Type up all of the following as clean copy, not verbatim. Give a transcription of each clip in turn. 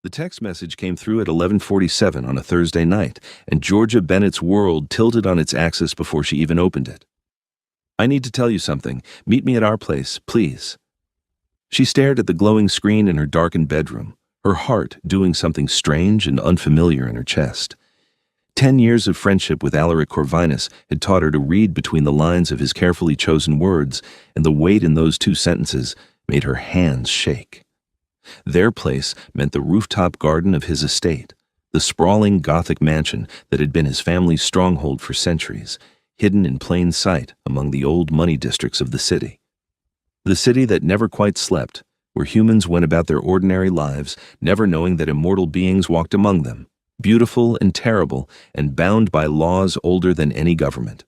The text message came through at 11:47 on a Thursday night, and Georgia Bennett's world tilted on its axis before she even opened it. "I need to tell you something. Meet me at our place, please." She stared at the glowing screen in her darkened bedroom, her heart doing something strange and unfamiliar in her chest. 10 years of friendship with Alaric Corvinus had taught her to read between the lines of his carefully chosen words, and the weight in those two sentences made her hands shake. Their place meant the rooftop garden of his estate, the sprawling Gothic mansion that had been his family's stronghold for centuries, hidden in plain sight among the old money districts of the city. The city that never quite slept, where humans went about their ordinary lives, never knowing that immortal beings walked among them, beautiful and terrible, and bound by laws older than any government.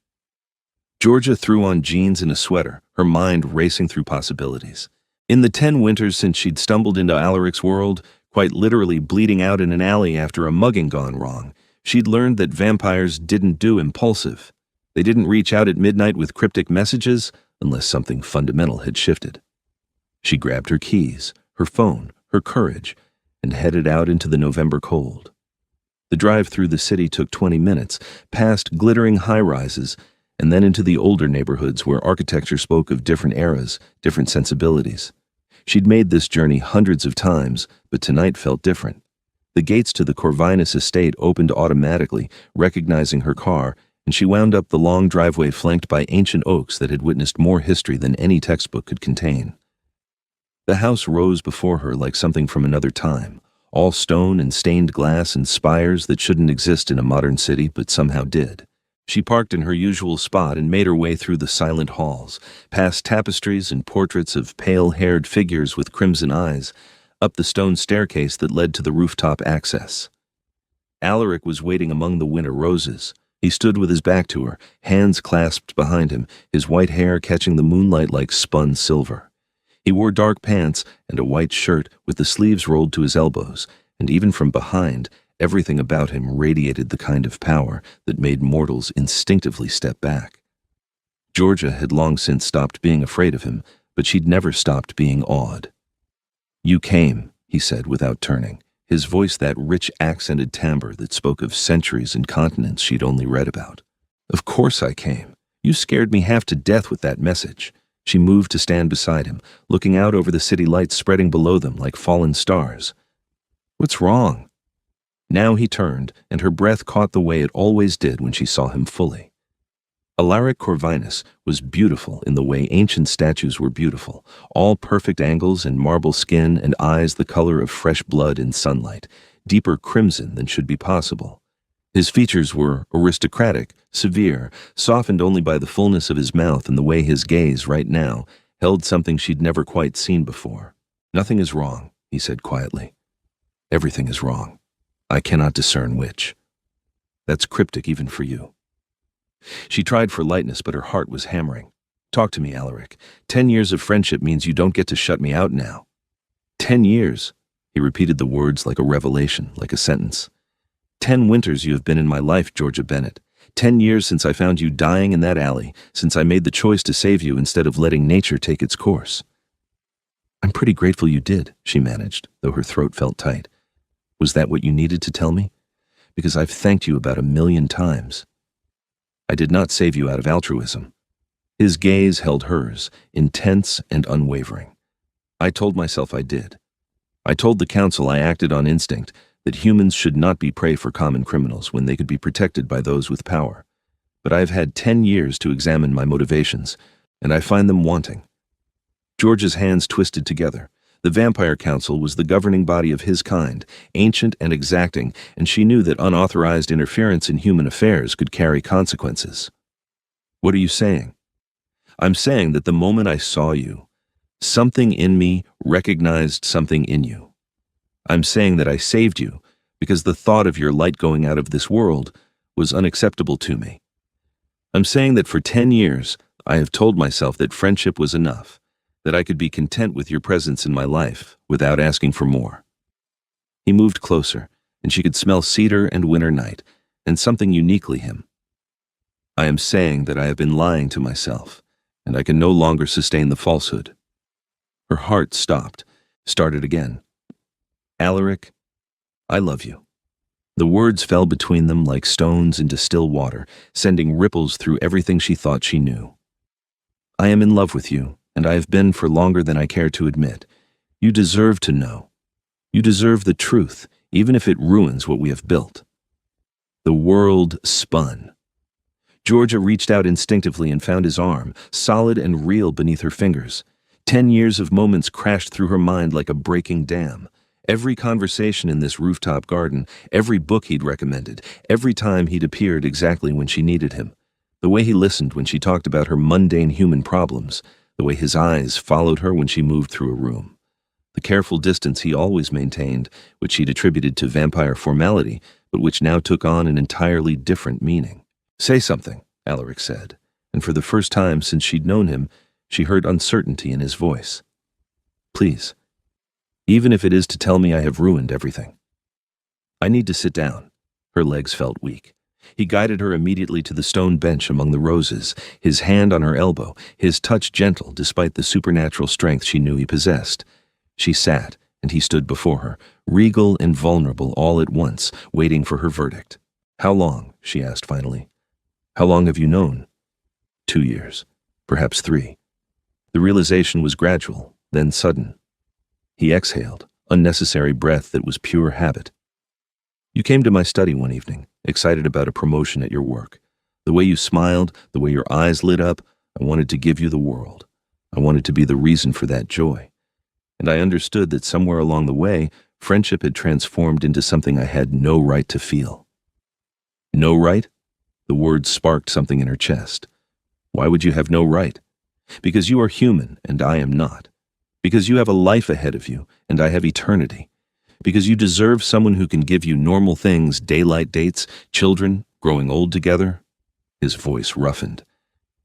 Georgia threw on jeans and a sweater, her mind racing through possibilities. In the 10 winters since she'd stumbled into Alaric's world, quite literally bleeding out in an alley after a mugging gone wrong, she'd learned that vampires didn't do impulsive. They didn't reach out at midnight with cryptic messages unless something fundamental had shifted. She grabbed her keys, her phone, her courage, and headed out into the November cold. The drive through the city took 20 minutes, past glittering high-rises, and then into the older neighborhoods where architecture spoke of different eras, different sensibilities. She'd made this journey hundreds of times, but tonight felt different. The gates to the Corvinus estate opened automatically, recognizing her car, and she wound up the long driveway flanked by ancient oaks that had witnessed more history than any textbook could contain. The house rose before her like something from another time, all stone and stained glass and spires that shouldn't exist in a modern city but somehow did. She parked in her usual spot and made her way through the silent halls, past tapestries and portraits of pale-haired figures with crimson eyes, up the stone staircase that led to the rooftop access. Alaric was waiting among the winter roses. He stood with his back to her, hands clasped behind him, his white hair catching the moonlight like spun silver. He wore dark pants and a white shirt with the sleeves rolled to his elbows, and even from behind, everything about him radiated the kind of power that made mortals instinctively step back. Georgia had long since stopped being afraid of him, but she'd never stopped being awed. "You came," he said without turning, his voice that rich accented timbre that spoke of centuries and continents she'd only read about. "Of course I came. You scared me half to death with that message." She moved to stand beside him, looking out over the city lights spreading below them like fallen stars. "What's wrong?" Now he turned, and her breath caught the way it always did when she saw him fully. Alaric Corvinus was beautiful in the way ancient statues were beautiful, all perfect angles and marble skin and eyes the color of fresh blood in sunlight, deeper crimson than should be possible. His features were aristocratic, severe, softened only by the fullness of his mouth and the way his gaze, right now, held something she'd never quite seen before. "Nothing is wrong," he said quietly. "Everything is wrong. I cannot discern which. That's cryptic even for you." She tried for lightness, but her heart was hammering. "Talk to me, Alaric. 10 years of friendship means you don't get to shut me out now." 10 years? He repeated the words like a revelation, like a sentence. 10 winters you have been in my life, Georgia Bennett. 10 years since I found you dying in that alley, since I made the choice to save you instead of letting nature take its course." "I'm pretty grateful you did," she managed, though her throat felt tight. "Was that what you needed to tell me? Because I've thanked you about 1,000,000 times. I did not save you out of altruism." His gaze held hers, intense and unwavering. "I told myself I did. I told the council I acted on instinct, that humans should not be prey for common criminals when they could be protected by those with power. But I've had 10 years to examine my motivations, and I find them wanting." George's hands twisted together. The Vampire Council was the governing body of his kind, ancient and exacting, and she knew that unauthorized interference in human affairs could carry consequences. "What are you saying?" "I'm saying that the moment I saw you, something in me recognized something in you. I'm saying that I saved you because the thought of your light going out of this world was unacceptable to me. I'm saying that for 10 years, I have told myself that friendship was enough, that I could be content with your presence in my life without asking for more." He moved closer, and she could smell cedar and winter night, and something uniquely him. "I am saying that I have been lying to myself, and I can no longer sustain the falsehood." Her heart stopped, started again. "Alaric, I love you." The words fell between them like stones into still water, sending ripples through everything she thought she knew. "I am in love with you, and I have been for longer than I care to admit. You deserve to know. You deserve the truth, even if it ruins what we have built." The world spun. Georgia reached out instinctively and found his arm, solid and real beneath her fingers. 10 years of moments crashed through her mind like a breaking dam. Every conversation in this rooftop garden, every book he'd recommended, every time he'd appeared exactly when she needed him. The way he listened when she talked about her mundane human problems, the way his eyes followed her when she moved through a room. The careful distance he always maintained, which she'd attributed to vampire formality, but which now took on an entirely different meaning. "Say something," Alaric said, and for the first time since she'd known him, she heard uncertainty in his voice. "Please. Even if it is to tell me I have ruined everything." "I need to sit down." Her legs felt weak. He guided her immediately to the stone bench among the roses, his hand on her elbow, his touch gentle despite the supernatural strength she knew he possessed. She sat, and he stood before her, regal and vulnerable all at once, waiting for her verdict. "How long?" she asked finally. "How long have you known?" 2 years, perhaps 3. The realization was gradual, then sudden. He exhaled, unnecessary breath that was pure habit. "You came to my study one evening, excited about a promotion at your work. The way you smiled, the way your eyes lit up, I wanted to give you the world. I wanted to be the reason for that joy. And I understood that somewhere along the way, friendship had transformed into something I had no right to feel." "No right?" The words sparked something in her chest. "Why would you have no right?" "Because you are human, and I am not. Because you have a life ahead of you, and I have eternity. Because you deserve someone who can give you normal things, daylight dates, children, growing old together." His voice roughened.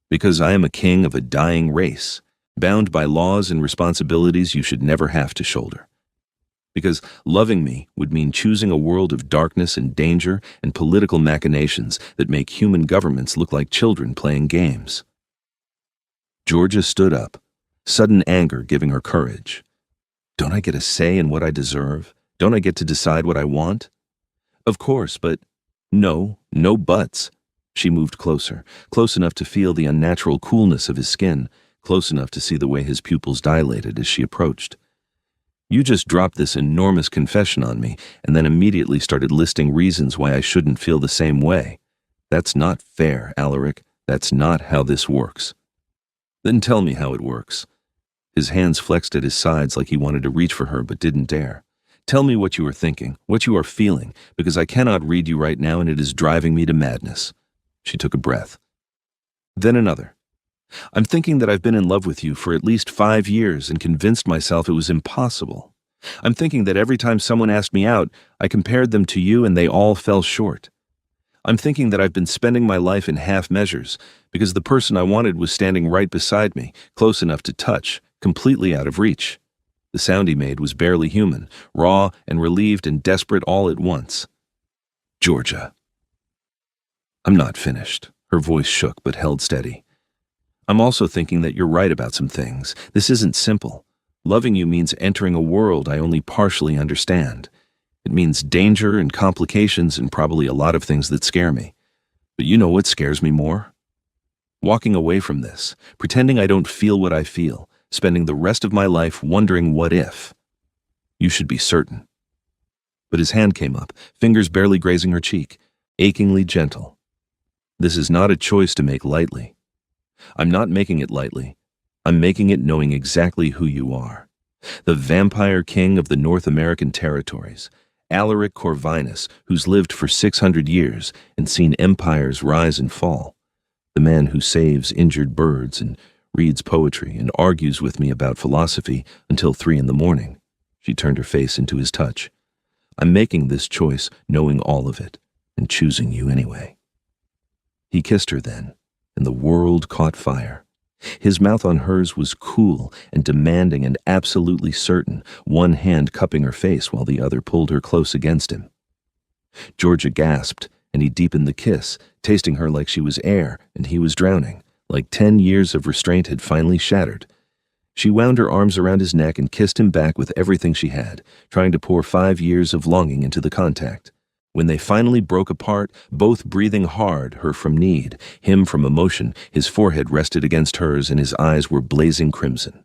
"Because I am a king of a dying race, bound by laws and responsibilities you should never have to shoulder. Because loving me would mean choosing a world of darkness and danger and political machinations that make human governments look like children playing games." Georgia stood up, sudden anger giving her courage. "Don't I get a say in what I deserve? Don't I get to decide what I want?" "Of course, but—" "No, no buts." She moved closer, close enough to feel the unnatural coolness of his skin, close enough to see the way his pupils dilated as she approached. "You just dropped this enormous confession on me and then immediately started listing reasons why I shouldn't feel the same way. That's not fair, Alaric. That's not how this works." "Then tell me how it works." His hands flexed at his sides like he wanted to reach for her but didn't dare. "Tell me what you are thinking, what you are feeling, because I cannot read you right now and it is driving me to madness." She took a breath. Then another. "I'm thinking that I've been in love with you for at least 5 years and convinced myself it was impossible. I'm thinking that every time someone asked me out, I compared them to you and they all fell short. I'm thinking that I've been spending my life in half measures because the person I wanted was standing right beside me, close enough to touch, completely out of reach." The sound he made was barely human, raw and relieved and desperate all at once. "Georgia." "I'm not finished." Her voice shook but held steady. "I'm also thinking that you're right about some things. This isn't simple. Loving you means entering a world I only partially understand. It means danger and complications and probably a lot of things that scare me. But you know what scares me more? Walking away from this, pretending I don't feel what I feel, spending the rest of my life wondering what if. You should be certain." But his hand came up, fingers barely grazing her cheek, achingly gentle. "This is not a choice to make lightly. I'm not making it lightly. I'm making it knowing exactly who you are. The vampire king of the North American territories, Alaric Corvinus, who's lived for 600 years and seen empires rise and fall. The man who saves injured birds and reads poetry and argues with me about philosophy until 3 a.m. She turned her face into his touch. "I'm making this choice knowing all of it and choosing you anyway." He kissed her then, and the world caught fire. His mouth on hers was cool and demanding and absolutely certain, one hand cupping her face while the other pulled her close against him. Georgia gasped, and he deepened the kiss, tasting her like she was air and he was drowning, like 10 years of restraint had finally shattered. She wound her arms around his neck and kissed him back with everything she had, trying to pour 5 years of longing into the contact. When they finally broke apart, both breathing hard, her from need, him from emotion, his forehead rested against hers and his eyes were blazing crimson.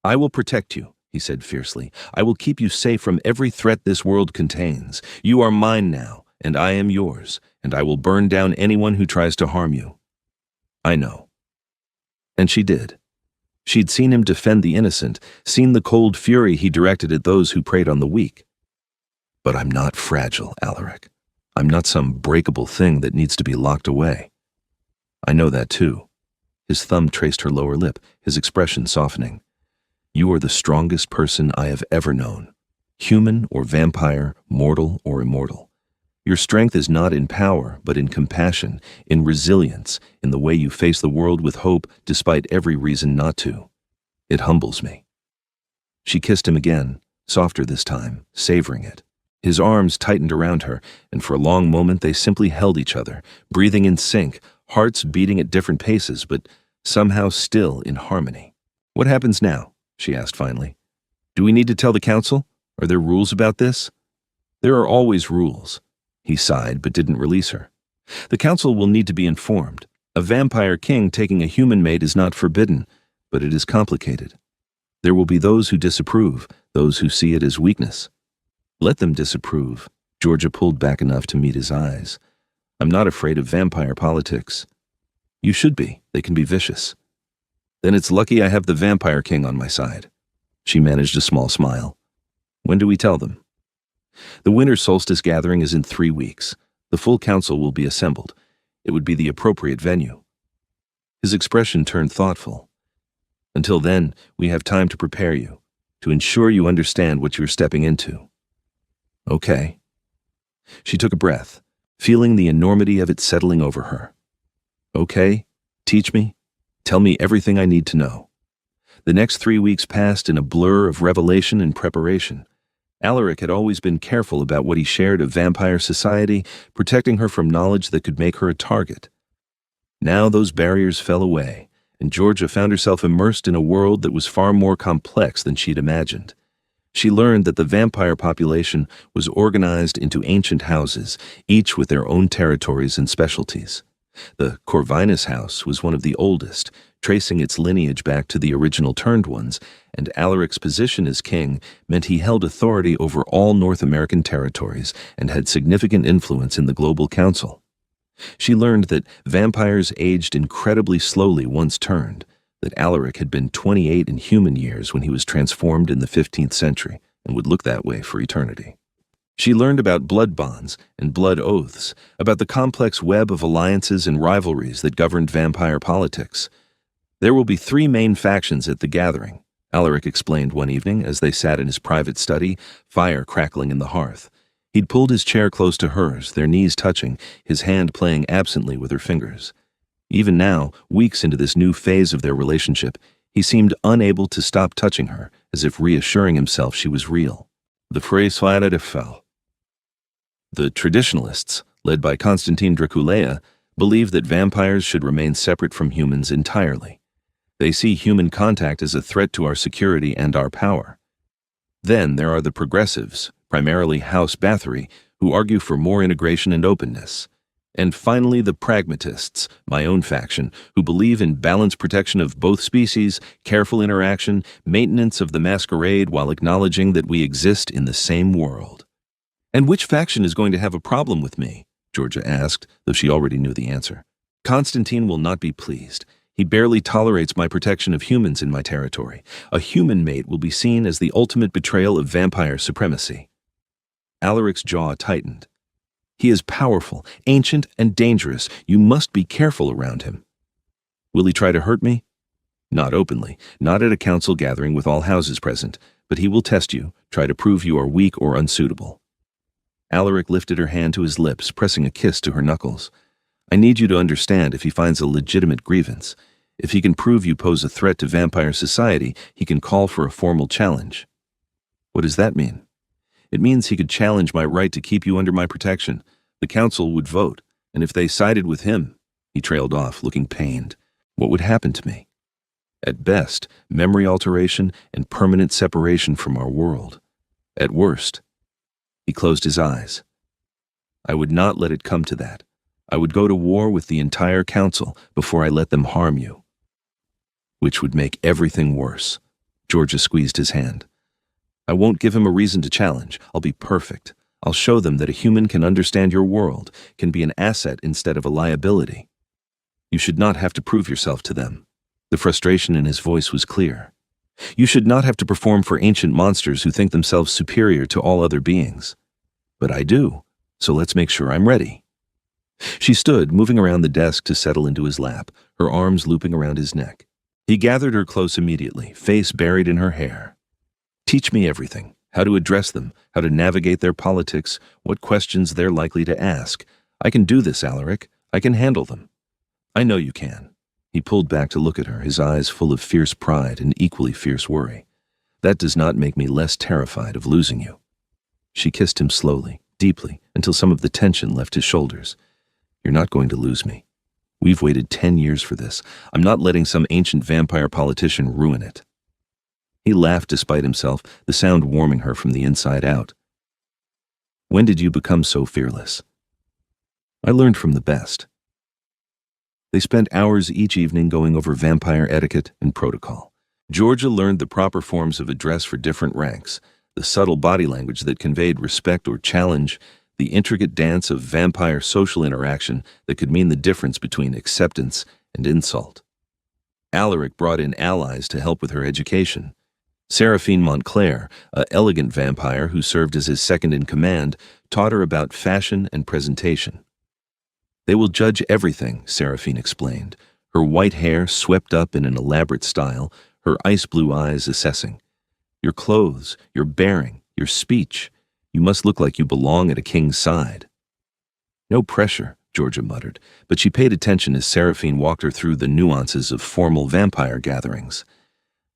"I will protect you," he said fiercely. "I will keep you safe from every threat this world contains. You are mine now, and I am yours, and I will burn down anyone who tries to harm you." "I know." And she did. She'd seen him defend the innocent, seen the cold fury he directed at those who preyed on the weak. "But I'm not fragile, Alaric. I'm not some breakable thing that needs to be locked away. I know that too." His thumb traced her lower lip, his expression softening. "You are the strongest person I have ever known. Human or vampire, mortal or immortal. Your strength is not in power, but in compassion, in resilience, in the way you face the world with hope despite every reason not to. It humbles me." She kissed him again, softer this time, savoring it. His arms tightened around her, and for a long moment they simply held each other, breathing in sync, hearts beating at different paces, but somehow still in harmony. "What happens now?" she asked finally. "Do we need to tell the council? Are there rules about this?" "There are always rules." He sighed but didn't release her. "The council will need to be informed. A vampire king taking a human mate is not forbidden, but it is complicated. There will be those who disapprove, those who see it as weakness." "Let them disapprove." Georgia pulled back enough to meet his eyes. "I'm not afraid of vampire politics." "You should be. They can be vicious." "Then it's lucky I have the vampire king on my side." She managed a small smile. "When do we tell them?" "The winter solstice gathering is in 3 weeks. The full council will be assembled. It would be the appropriate venue." His expression turned thoughtful. "Until then, we have time to prepare you, to ensure you understand what you're stepping into." "Okay." She took a breath, feeling the enormity of it settling over her. "Okay, teach me. Tell me everything I need to know." The next 3 weeks passed in a blur of revelation and preparation. Alaric had always been careful about what he shared of vampire society, protecting her from knowledge that could make her a target. Now those barriers fell away, and Georgia found herself immersed in a world that was far more complex than she'd imagined. She learned that the vampire population was organized into ancient houses, each with their own territories and specialties. The Corvinus house was one of the oldest, tracing its lineage back to the original Turned Ones, and Alaric's position as king meant he held authority over all North American territories and had significant influence in the global council. She learned that vampires aged incredibly slowly once turned, that Alaric had been 28 in human years when he was transformed in the 15th century and would look that way for eternity. She learned about blood bonds and blood oaths, about the complex web of alliances and rivalries that governed vampire politics. "There will be 3 main factions at the gathering," Alaric explained one evening as they sat in his private study, fire crackling in the hearth. He'd pulled his chair close to hers, their knees touching, his hand playing absently with her fingers. Even now, weeks into this new phase of their relationship, he seemed unable to stop touching her, as if reassuring himself she was real. The Freisweiler de Fell. The traditionalists, led by Constantine Draculea, believe that vampires should remain separate from humans entirely. They see human contact as a threat to our security and our power. Then there are the progressives, primarily House Bathory, who argue for more integration and openness. And finally the pragmatists, my own faction, who believe in balanced protection of both species, careful interaction, maintenance of the masquerade while acknowledging that we exist in the same world. "And which faction is going to have a problem with me?" Georgia asked, though she already knew the answer. "Constantine will not be pleased. He barely tolerates my protection of humans in my territory. A human mate will be seen as the ultimate betrayal of vampire supremacy." Alaric's jaw tightened. "He is powerful, ancient, and dangerous. You must be careful around him." "Will he try to hurt me?" "Not openly, not at a council gathering with all houses present, but he will test you, try to prove you are weak or unsuitable." Alaric lifted her hand to his lips, pressing a kiss to her knuckles. "I need you to understand if he finds a legitimate grievance. If he can prove you pose a threat to vampire society, he can call for a formal challenge." "What does that mean?" "It means he could challenge my right to keep you under my protection. The council would vote, and if they sided with him," he trailed off, looking pained, "what would happen to me?" At best, memory alteration and permanent separation from our world. At worst, he closed his eyes. I would not let it come to that. I would go to war with the entire council before I let them harm you. Which would make everything worse. Georgia squeezed his hand. I won't give him a reason to challenge. I'll be perfect. I'll show them that a human can understand your world, can be an asset instead of a liability. You should not have to prove yourself to them. The frustration in his voice was clear. You should not have to perform for ancient monsters who think themselves superior to all other beings. But I do, so let's make sure I'm ready. She stood, moving around the desk to settle into his lap, her arms looping around his neck. He gathered her close immediately, face buried in her hair. Teach me everything, how to address them, how to navigate their politics, what questions they're likely to ask. I can do this, Alaric. I can handle them. I know you can. He pulled back to look at her, his eyes full of fierce pride and equally fierce worry. That does not make me less terrified of losing you. She kissed him slowly, deeply, until some of the tension left his shoulders. You're not going to lose me. We've waited 10 years for this. I'm not letting some ancient vampire politician ruin it. He laughed despite himself, the sound warming her from the inside out. When did you become so fearless? I learned from the best. They spent hours each evening going over vampire etiquette and protocol. Georgia learned the proper forms of address for different ranks, the subtle body language that conveyed respect or challenge, the intricate dance of vampire social interaction that could mean the difference between acceptance and insult. Alaric brought in allies to help with her education. Seraphine Montclair, an elegant vampire who served as his second-in-command, taught her about fashion and presentation. They will judge everything, Seraphine explained, her white hair swept up in an elaborate style, her ice-blue eyes assessing. Your clothes, your bearing, your speech. You must look like you belong at a king's side. No pressure, Georgia muttered, but she paid attention as Seraphine walked her through the nuances of formal vampire gatherings.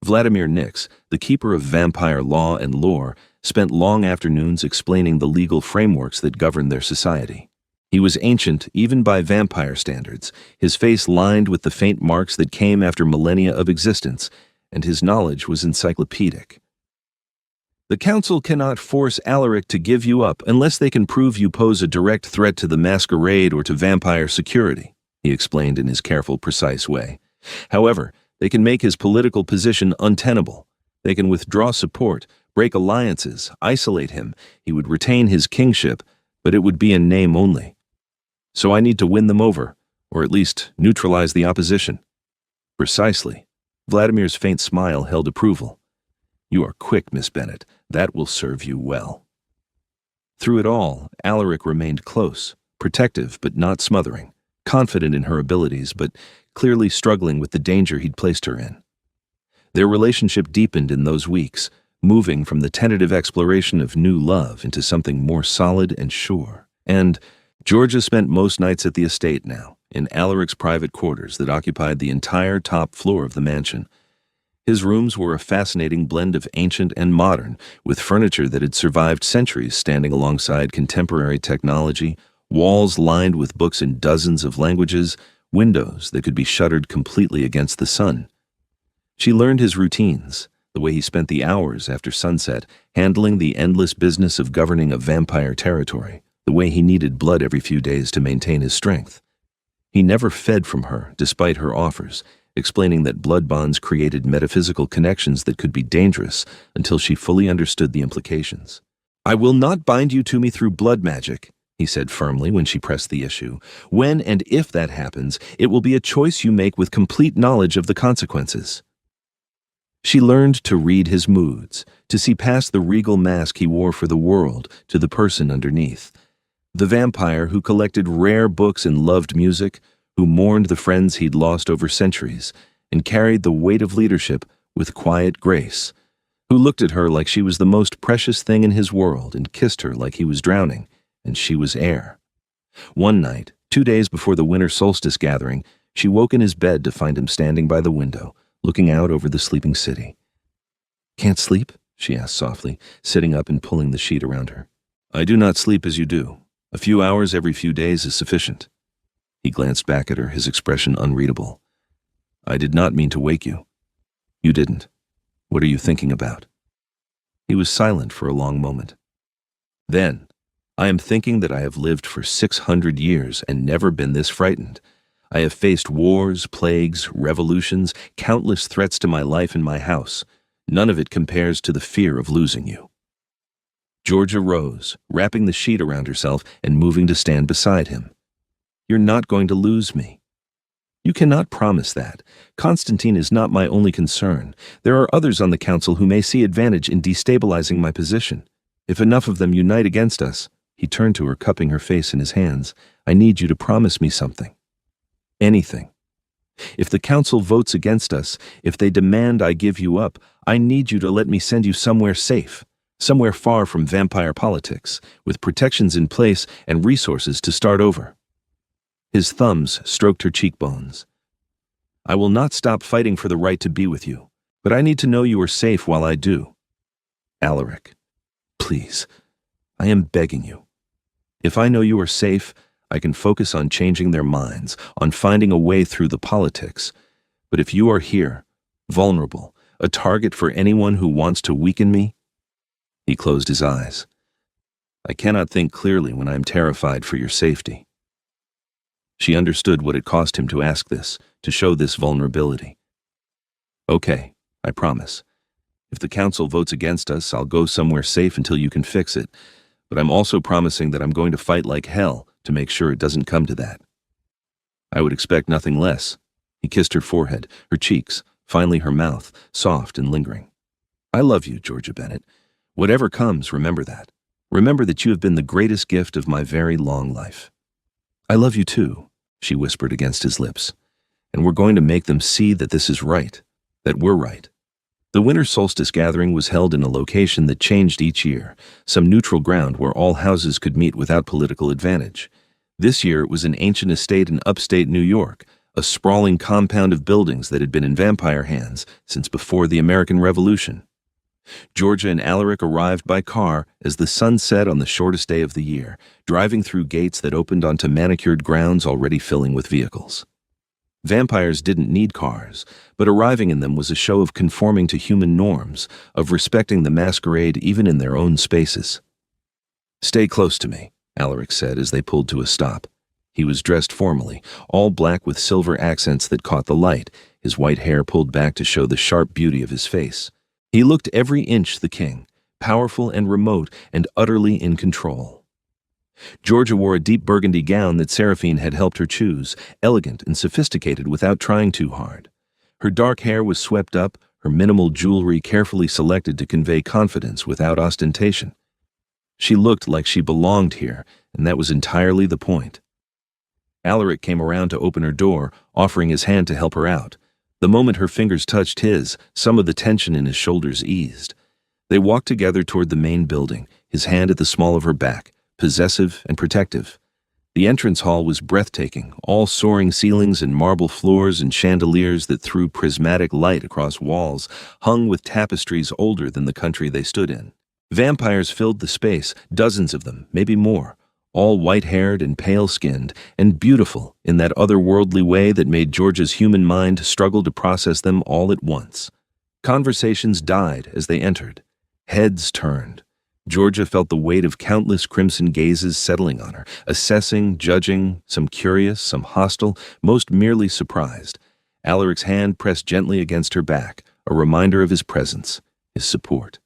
Vladimir Nix, the keeper of vampire law and lore, spent long afternoons explaining the legal frameworks that govern their society. He was ancient even by vampire standards, his face lined with the faint marks that came after millennia of existence, and his knowledge was encyclopedic. The council cannot force Alaric to give you up unless they can prove you pose a direct threat to the masquerade or to vampire security, he explained in his careful, precise way. However, they can make his political position untenable. They can withdraw support, break alliances, isolate him. He would retain his kingship, but it would be in name only. So I need to win them over, or at least neutralize the opposition. Precisely. Vladimir's faint smile held approval. You are quick, Miss Bennet. That will serve you well. Through it all, Alaric remained close, protective but not smothering, confident in her abilities but clearly struggling with the danger he'd placed her in. Their relationship deepened in those weeks, moving from the tentative exploration of new love into something more solid and sure. And Georgia spent most nights at the estate now, in Alaric's private quarters that occupied the entire top floor of the mansion. His rooms were a fascinating blend of ancient and modern, with furniture that had survived centuries standing alongside contemporary technology, walls lined with books in dozens of languages, windows that could be shuttered completely against the sun. She learned his routines, the way he spent the hours after sunset handling the endless business of governing a vampire territory, the way he needed blood every few days to maintain his strength. He never fed from her, despite her offers, explaining that blood bonds created metaphysical connections that could be dangerous until she fully understood the implications. I will not bind you to me through blood magic, he said firmly when she pressed the issue. When and if that happens, it will be a choice you make with complete knowledge of the consequences. She learned to read his moods, to see past the regal mask he wore for the world to the person underneath. The vampire who collected rare books and loved music, who mourned the friends he'd lost over centuries, and carried the weight of leadership with quiet grace, who looked at her like she was the most precious thing in his world and kissed her like he was drowning, and she was air. One night, 2 days before the winter solstice gathering, she woke in his bed to find him standing by the window, looking out over the sleeping city. Can't sleep? She asked softly, sitting up and pulling the sheet around her. I do not sleep as you do. A few hours every few days is sufficient. He glanced back at her, his expression unreadable. I did not mean to wake you. You didn't. What are you thinking about? He was silent for a long moment. Then, I am thinking that I have lived for 600 years and never been this frightened. I have faced wars, plagues, revolutions, countless threats to my life and my house. None of it compares to the fear of losing you. Georgia rose, wrapping the sheet around herself and moving to stand beside him. You're not going to lose me. You cannot promise that. Constantine is not my only concern. There are others on the council who may see advantage in destabilizing my position. If enough of them unite against us, he turned to her, cupping her face in his hands, I need you to promise me something. Anything. If the council votes against us, if they demand I give you up, I need you to let me send you somewhere safe, somewhere far from vampire politics, with protections in place and resources to start over. His thumbs stroked her cheekbones. I will not stop fighting for the right to be with you, but I need to know you are safe while I do. Alaric, please, I am begging you. If I know you are safe, I can focus on changing their minds, on finding a way through the politics. But if you are here, vulnerable, a target for anyone who wants to weaken me, he closed his eyes. I cannot think clearly when I am terrified for your safety. She understood what it cost him to ask this, to show this vulnerability. Okay, I promise. If the council votes against us, I'll go somewhere safe until you can fix it. But I'm also promising that I'm going to fight like hell to make sure it doesn't come to that. I would expect nothing less. He kissed her forehead, her cheeks, finally her mouth, soft and lingering. I love you, Georgia Bennett. Whatever comes, remember that. Remember that you have been the greatest gift of my very long life. I love you too, she whispered against his lips. And we're going to make them see that this is right, that we're right. The winter solstice gathering was held in a location that changed each year, some neutral ground where all houses could meet without political advantage. This year it was an ancient estate in upstate New York, a sprawling compound of buildings that had been in vampire hands since before the American Revolution. Georgia and Alaric arrived by car as the sun set on the shortest day of the year, driving through gates that opened onto manicured grounds already filling with vehicles. Vampires didn't need cars, but arriving in them was a show of conforming to human norms, of respecting the masquerade even in their own spaces. Stay close to me, Alaric said as they pulled to a stop. He was dressed formally, all black with silver accents that caught the light, his white hair pulled back to show the sharp beauty of his face. He looked every inch the king, powerful and remote and utterly in control. Georgia wore a deep burgundy gown that Seraphine had helped her choose, elegant and sophisticated without trying too hard. Her dark hair was swept up, her minimal jewelry carefully selected to convey confidence without ostentation. She looked like she belonged here, and that was entirely the point. Alaric came around to open her door, offering his hand to help her out. The moment her fingers touched his, some of the tension in his shoulders eased. They walked together toward the main building, his hand at the small of her back, possessive and protective. The entrance hall was breathtaking, all soaring ceilings and marble floors and chandeliers that threw prismatic light across walls, hung with tapestries older than the country they stood in. Vampires filled the space, dozens of them, maybe more, all white-haired and pale-skinned, and beautiful in that otherworldly way that made Georgia's human mind struggle to process them all at once. Conversations died as they entered. Heads turned. Georgia felt the weight of countless crimson gazes settling on her, assessing, judging, some curious, some hostile, most merely surprised. Alaric's hand pressed gently against her back, a reminder of his presence, his support.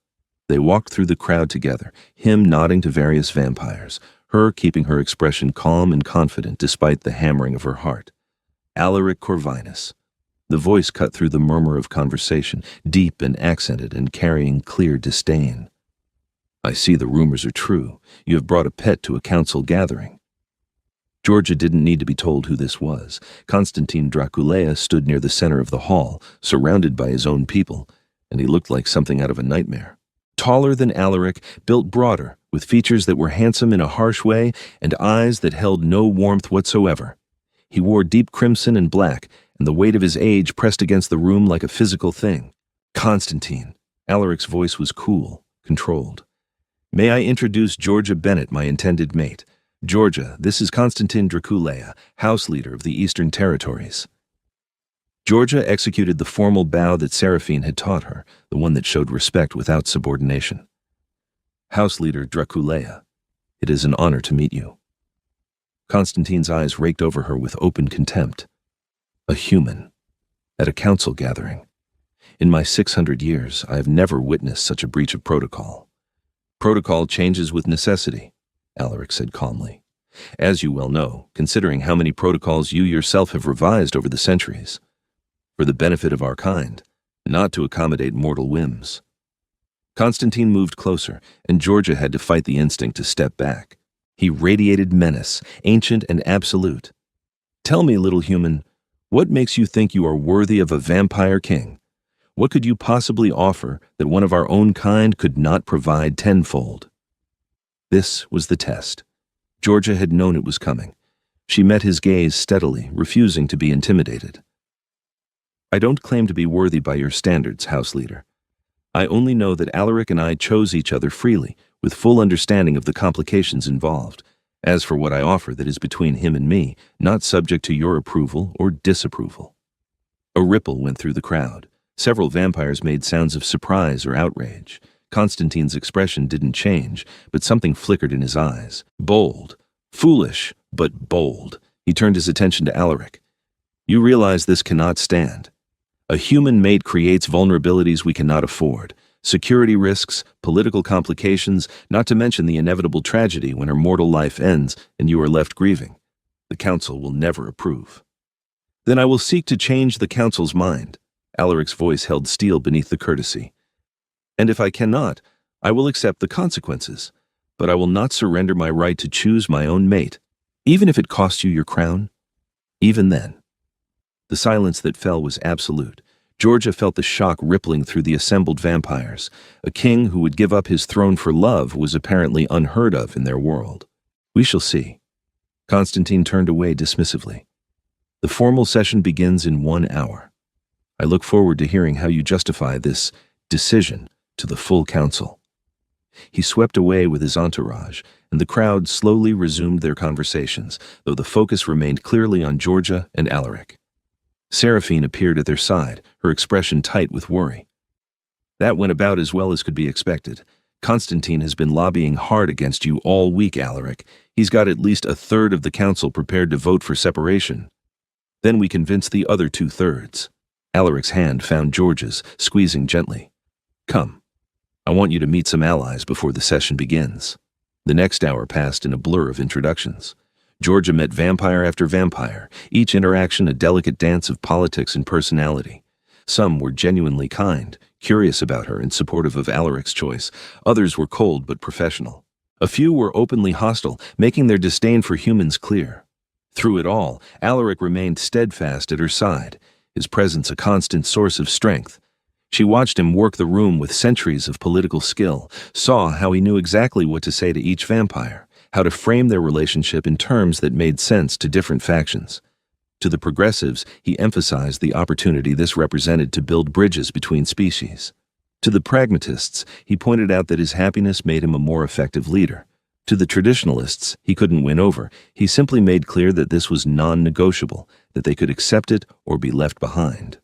They walked through the crowd together, him nodding to various vampires, her keeping her expression calm and confident despite the hammering of her heart. Alaric Corvinus. The voice cut through the murmur of conversation, deep and accented and carrying clear disdain. I see the rumors are true. You have brought a pet to a council gathering. Georgia didn't need to be told who this was. Constantine Draculea stood near the center of the hall, surrounded by his own people, and he looked like something out of a nightmare. Taller than Alaric, built broader, with features that were handsome in a harsh way and eyes that held no warmth whatsoever. He wore deep crimson and black, and the weight of his age pressed against the room like a physical thing. Constantine. Alaric's voice was cool, controlled. May I introduce Georgia Bennett, my intended mate. Georgia, this is Constantine Draculea, House Leader of the Eastern Territories. Georgia executed the formal bow that Seraphine had taught her, the one that showed respect without subordination. House Leader Draculea, it is an honor to meet you. Constantine's eyes raked over her with open contempt. A human, at a council gathering. In my 600 years, I have never witnessed such a breach of protocol. Protocol changes with necessity, Alaric said calmly. As you well know, considering how many protocols you yourself have revised over the centuries. For the benefit of our kind, not to accommodate mortal whims. Constantine moved closer, and Georgia had to fight the instinct to step back. He radiated menace, ancient and absolute. Tell me, little human, what makes you think you are worthy of a vampire king? What could you possibly offer that one of our own kind could not provide tenfold? This was the test. Georgia had known it was coming. She met his gaze steadily, refusing to be intimidated. I don't claim to be worthy by your standards, House Leader. I only know that Alaric and I chose each other freely, with full understanding of the complications involved. As for what I offer that is between him and me, not subject to your approval or disapproval. A ripple went through the crowd. Several vampires made sounds of surprise or outrage. Constantine's expression didn't change, but something flickered in his eyes. Bold. Foolish, but bold. He turned his attention to Alaric. You realize this cannot stand. A human mate creates vulnerabilities we cannot afford. Security risks, political complications, not to mention the inevitable tragedy when her mortal life ends and you are left grieving. The council will never approve. Then I will seek to change the council's mind. Alaric's voice held steel beneath the courtesy. And if I cannot, I will accept the consequences, but I will not surrender my right to choose my own mate, even if it costs you your crown. Even then. The silence that fell was absolute. Georgia felt the shock rippling through the assembled vampires. A king who would give up his throne for love was apparently unheard of in their world. We shall see. Constantine turned away dismissively. The formal session begins in 1 hour. I look forward to hearing how you justify this decision to the full council. He swept away with his entourage, and the crowd slowly resumed their conversations, though the focus remained clearly on Georgia and Alaric. Seraphine appeared at their side, her expression tight with worry. That went about as well as could be expected. Constantine has been lobbying hard against you all week, Alaric. He's got at least a third of the council prepared to vote for separation. Then we convince the other 2/3. Alaric's hand found George's, squeezing gently. Come. I want you to meet some allies before the session begins. The next hour passed in a blur of introductions. Georgia met vampire after vampire, each interaction a delicate dance of politics and personality. Some were genuinely kind, curious about her and supportive of Alaric's choice. Others were cold but professional. A few were openly hostile, making their disdain for humans clear. Through it all, Alaric remained steadfast at her side, his presence a constant source of strength. She watched him work the room with centuries of political skill, saw how he knew exactly what to say to each vampire, how to frame their relationship in terms that made sense to different factions. To the progressives, he emphasized the opportunity this represented to build bridges between species. To the pragmatists, he pointed out that his happiness made him a more effective leader. To the traditionalists, he couldn't win over. He simply made clear that this was non-negotiable, that they could accept it or be left behind.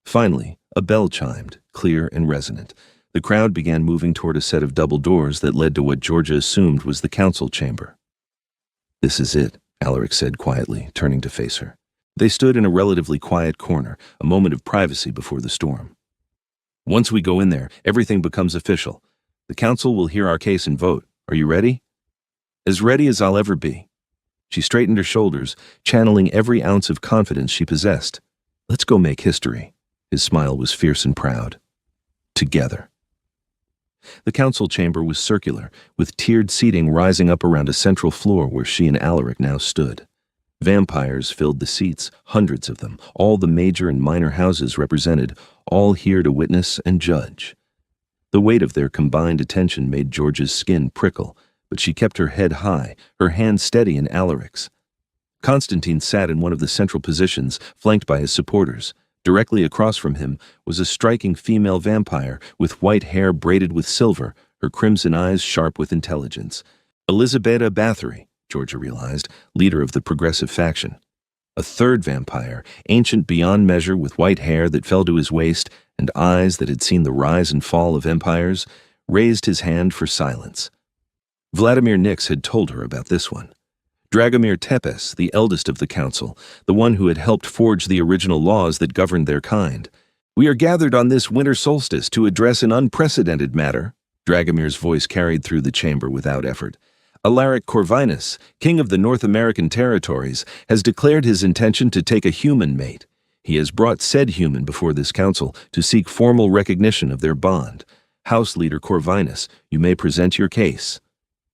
Finally, a bell chimed, clear and resonant. The crowd began moving toward a set of double doors that led to what Georgia assumed was the council chamber. This is it, Alaric said quietly, turning to face her. They stood in a relatively quiet corner, a moment of privacy before the storm. Once we go in there, everything becomes official. The council will hear our case and vote. Are you ready? As ready as I'll ever be. She straightened her shoulders, channeling every ounce of confidence she possessed. Let's go make history. His smile was fierce and proud. Together. The council chamber was circular, with tiered seating rising up around a central floor where she and Alaric now stood. Vampires filled the seats, hundreds of them, all the major and minor houses represented, all here to witness and judge. The weight of their combined attention made Georgia's skin prickle, but she kept her head high, her hand steady in Alaric's. Constantine sat in one of the central positions, flanked by his supporters. Directly across from him was a striking female vampire with white hair braided with silver, her crimson eyes sharp with intelligence. Elizabetta Bathory, Georgia realized, leader of the progressive faction. A third vampire, ancient beyond measure with white hair that fell to his waist and eyes that had seen the rise and fall of empires, raised his hand for silence. Vladimir Nix had told her about this one. Dragomir Tepes, the eldest of the council, the one who had helped forge the original laws that governed their kind. "We are gathered on this winter solstice to address an unprecedented matter," Dragomir's voice carried through the chamber without effort. "Alaric Corvinus, king of the North American territories, has declared his intention to take a human mate. He has brought said human before this council to seek formal recognition of their bond. House leader Corvinus, you may present your case."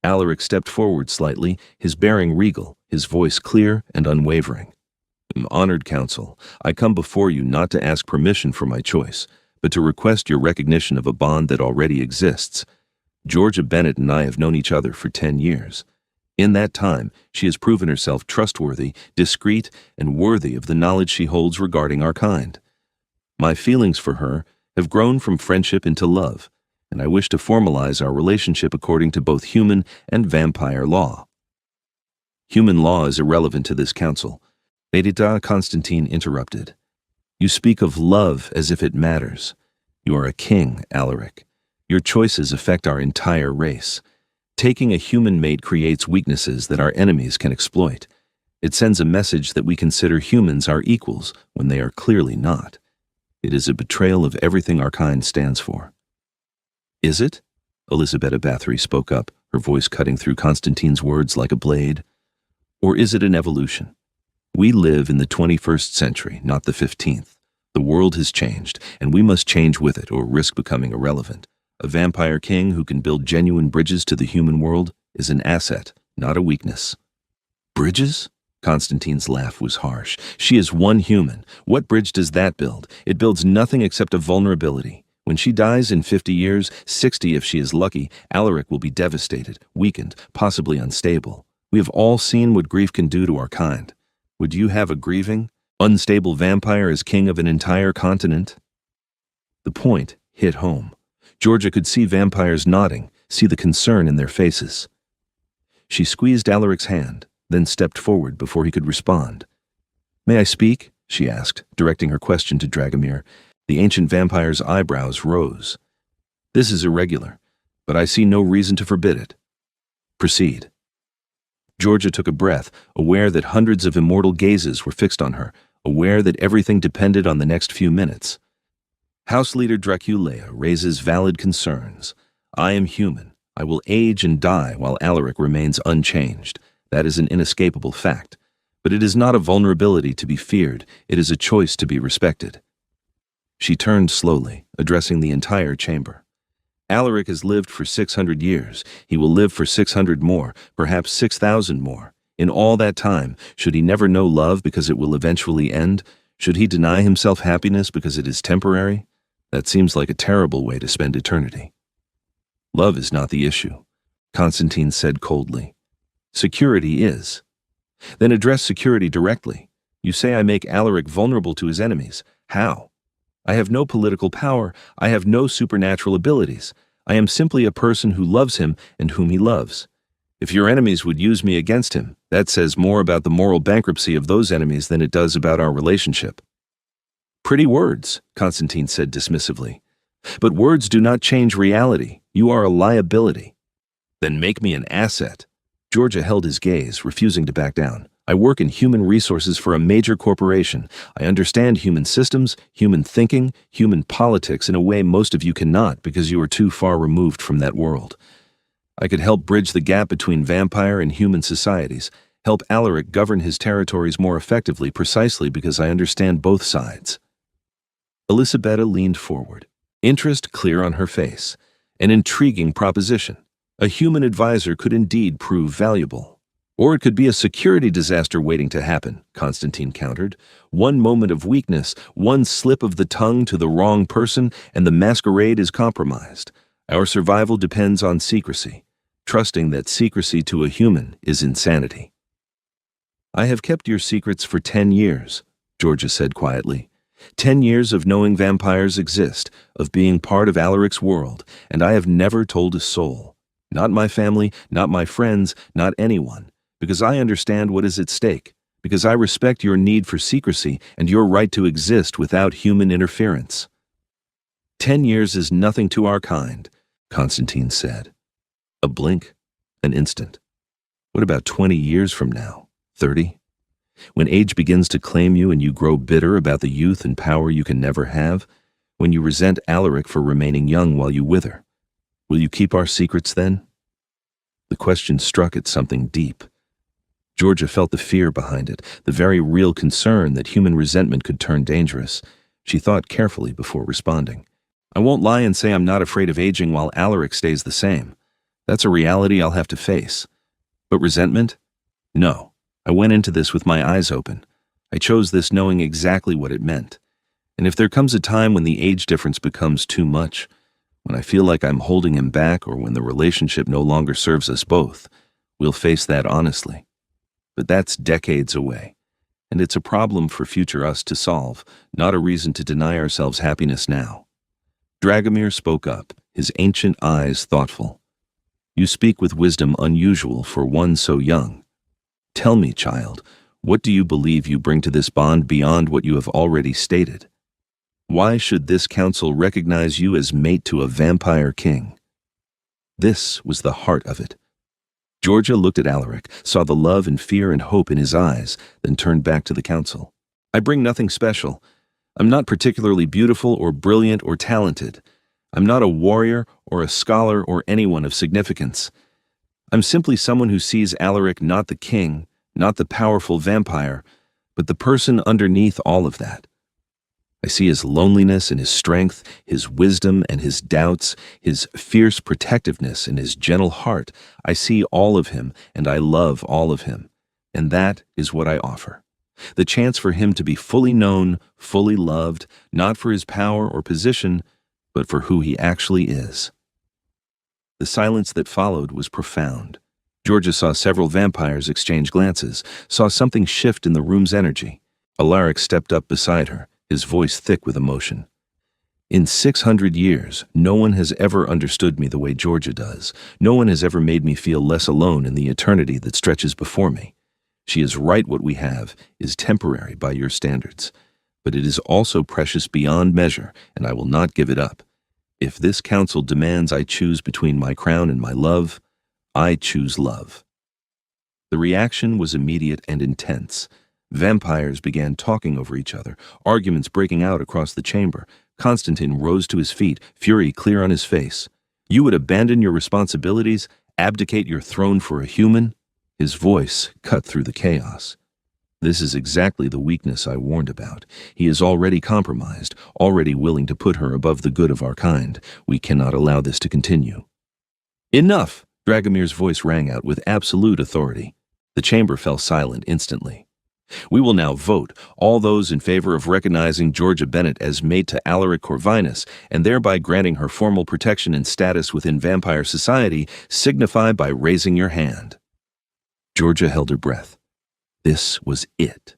Alaric stepped forward slightly, his bearing regal, his voice clear and unwavering. "Honored council, I come before you not to ask permission for my choice, but to request your recognition of a bond that already exists. Georgia Bennett and I have known each other for 10 years. In that time, she has proven herself trustworthy, discreet, and worthy of the knowledge she holds regarding our kind. My feelings for her have grown from friendship into love, and I wish to formalize our relationship according to both human and vampire law." "Human law is irrelevant to this council," Edita Constantine interrupted. "You speak of love as if it matters. You are a king, Alaric. Your choices affect our entire race. Taking a human mate creates weaknesses that our enemies can exploit. It sends a message that we consider humans our equals when they are clearly not. It is a betrayal of everything our kind stands for." "Is it?" Elisabetta Bathory spoke up, her voice cutting through Constantine's words like a blade. "Or is it an evolution? We live in the 21st century, not the 15th. The world has changed, and we must change with it or risk becoming irrelevant. A vampire king who can build genuine bridges to the human world is an asset, not a weakness." "Bridges?" Constantine's laugh was harsh. "She is one human. What bridge does that build? It builds nothing except a vulnerability. When she dies in 50 years, 60 if she is lucky, Alaric will be devastated, weakened, possibly unstable. We have all seen what grief can do to our kind. Would you have a grieving, unstable vampire as king of an entire continent?" The point hit home. Georgia could see vampires nodding, see the concern in their faces. She squeezed Alaric's hand, then stepped forward before he could respond. "May I speak?" she asked, directing her question to Dragomir. The ancient vampire's eyebrows rose. "This is irregular, but I see no reason to forbid it. Proceed." Georgia took a breath, aware that hundreds of immortal gazes were fixed on her, aware that everything depended on the next few minutes. "House leader Draculea raises valid concerns. I am human. I will age and die while Alaric remains unchanged. That is an inescapable fact. But it is not a vulnerability to be feared. It is a choice to be respected." She turned slowly, addressing the entire chamber. "Alaric has lived for 600 years. He will live for 600 more, perhaps 6,000 more. In all that time, should he never know love because it will eventually end? Should he deny himself happiness because it is temporary? That seems like a terrible way to spend eternity." "Love is not the issue," Constantine said coldly. "Security is." "Then address security directly. You say I make Alaric vulnerable to his enemies. How? I have no political power. I have no supernatural abilities. I am simply a person who loves him and whom he loves. If your enemies would use me against him, that says more about the moral bankruptcy of those enemies than it does about our relationship." "Pretty words," Constantine said dismissively. "But words do not change reality. You are a liability." "Then make me an asset." Georgia held his gaze, refusing to back down. "I work in human resources for a major corporation. I understand human systems, human thinking, human politics in a way most of you cannot because you are too far removed from that world. I could help bridge the gap between vampire and human societies, help Alaric govern his territories more effectively precisely because I understand both sides." Elisabetta leaned forward, interest clear on her face. An intriguing proposition. A human advisor could indeed prove valuable. "Or it could be a security disaster waiting to happen," Constantine countered. "One moment of weakness, one slip of the tongue to the wrong person, and the masquerade is compromised. Our survival depends on secrecy. Trusting that secrecy to a human is insanity." "I have kept your secrets for 10 years, Georgia said quietly. 10 years of knowing vampires exist, of being part of Alaric's world, and I have never told a soul. Not my family, not my friends, not anyone. Because I understand what is at stake. Because I respect your need for secrecy and your right to exist without human interference. 10 years is nothing to our kind, Constantine said. A blink, an instant. What about 20 years from now? 30? When age begins to claim you and you grow bitter about the youth and power you can never have? When you resent Alaric for remaining young while you wither? Will you keep our secrets then? The question struck at something deep. Georgia felt the fear behind it, the very real concern that human resentment could turn dangerous. She thought carefully before responding. I won't lie and say I'm not afraid of aging while Alaric stays the same. That's a reality I'll have to face. But resentment? No. I went into this with my eyes open. I chose this knowing exactly what it meant. And if there comes a time when the age difference becomes too much, when I feel like I'm holding him back or when the relationship no longer serves us both, we'll face that honestly. But that's decades away, and it's a problem for future us to solve, not a reason to deny ourselves happiness now. Dragomir spoke up, his ancient eyes thoughtful. You speak with wisdom unusual for one so young. Tell me, child, what do you believe you bring to this bond beyond what you have already stated? Why should this council recognize you as mate to a vampire king? This was the heart of it. Georgia looked at Alaric, saw the love and fear and hope in his eyes, then turned back to the council. I bring nothing special. I'm not particularly beautiful or brilliant or talented. I'm not a warrior or a scholar or anyone of significance. I'm simply someone who sees Alaric not the king, not the powerful vampire, but the person underneath all of that. I see his loneliness and his strength, his wisdom and his doubts, his fierce protectiveness and his gentle heart. I see all of him, and I love all of him. And that is what I offer. The chance for him to be fully known, fully loved, not for his power or position, but for who he actually is. The silence that followed was profound. Georgia saw several vampires exchange glances, saw something shift in the room's energy. Alaric stepped up beside her, his voice thick with emotion. In 600 years, no one has ever understood me the way Georgia does. No one has ever made me feel less alone in the eternity that stretches before me. She is right. What we have is temporary by your standards, but it is also precious beyond measure, and I will not give it up. If this council demands I choose between my crown and my love, I choose love. The reaction was immediate and intense. Vampires began talking over each other, arguments breaking out across the chamber. Constantine rose to his feet, fury clear on his face. You would abandon your responsibilities, abdicate your throne for a human? His voice cut through the chaos. This is exactly the weakness I warned about. He is already compromised, already willing to put her above the good of our kind. We cannot allow this to continue. Enough! Dragomir's voice rang out with absolute authority. The chamber fell silent instantly. We will now vote. All those in favor of recognizing Georgia Bennett as mate to Alaric Corvinus and thereby granting her formal protection and status within vampire society signify by raising your hand. Georgia held her breath. This was it.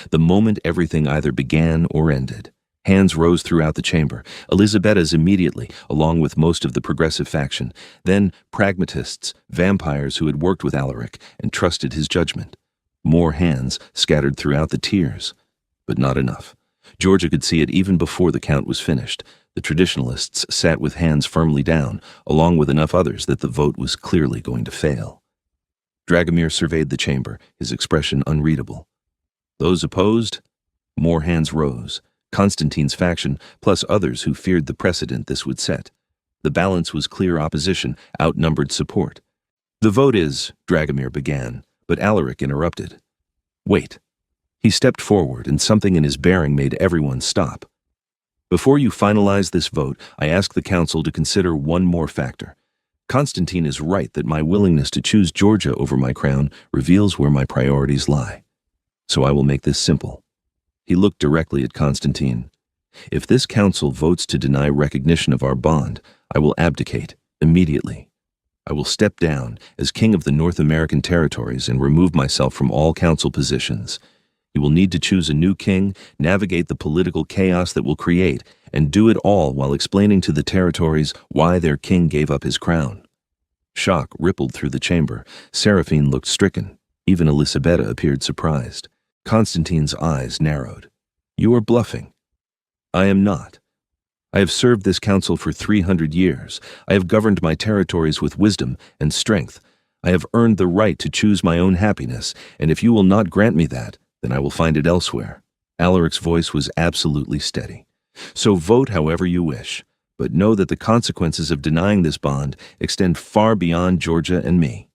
The moment everything either began or ended. Hands rose throughout the chamber. Elisabetta's immediately, along with most of the progressive faction. Then pragmatists, vampires who had worked with Alaric and trusted his judgment. More hands scattered throughout the tiers. But not enough. Georgia could see it even before the count was finished. The traditionalists sat with hands firmly down, along with enough others that the vote was clearly going to fail. Dragomir surveyed the chamber, his expression unreadable. Those opposed? More hands rose. Constantine's faction, plus others who feared the precedent this would set. The balance was clear opposition, outnumbered support. The vote is, Dragomir began, but Alaric interrupted. Wait. He stepped forward, and something in his bearing made everyone stop. Before you finalize this vote, I ask the council to consider one more factor. Constantine is right that my willingness to choose Georgia over my crown reveals where my priorities lie. So I will make this simple. He looked directly at Constantine. If this council votes to deny recognition of our bond, I will abdicate immediately. I will step down as king of the North American territories and remove myself from all council positions. You will need to choose a new king, navigate the political chaos that will create, and do it all while explaining to the territories why their king gave up his crown. Shock rippled through the chamber. Seraphine looked stricken. Even Elisabetta appeared surprised. Constantine's eyes narrowed. You are bluffing. I am not. I have served this council for 300 years. I have governed my territories with wisdom and strength. I have earned the right to choose my own happiness, and if you will not grant me that, then I will find it elsewhere. Alaric's voice was absolutely steady. So vote however you wish, but know that the consequences of denying this bond extend far beyond Georgia and me.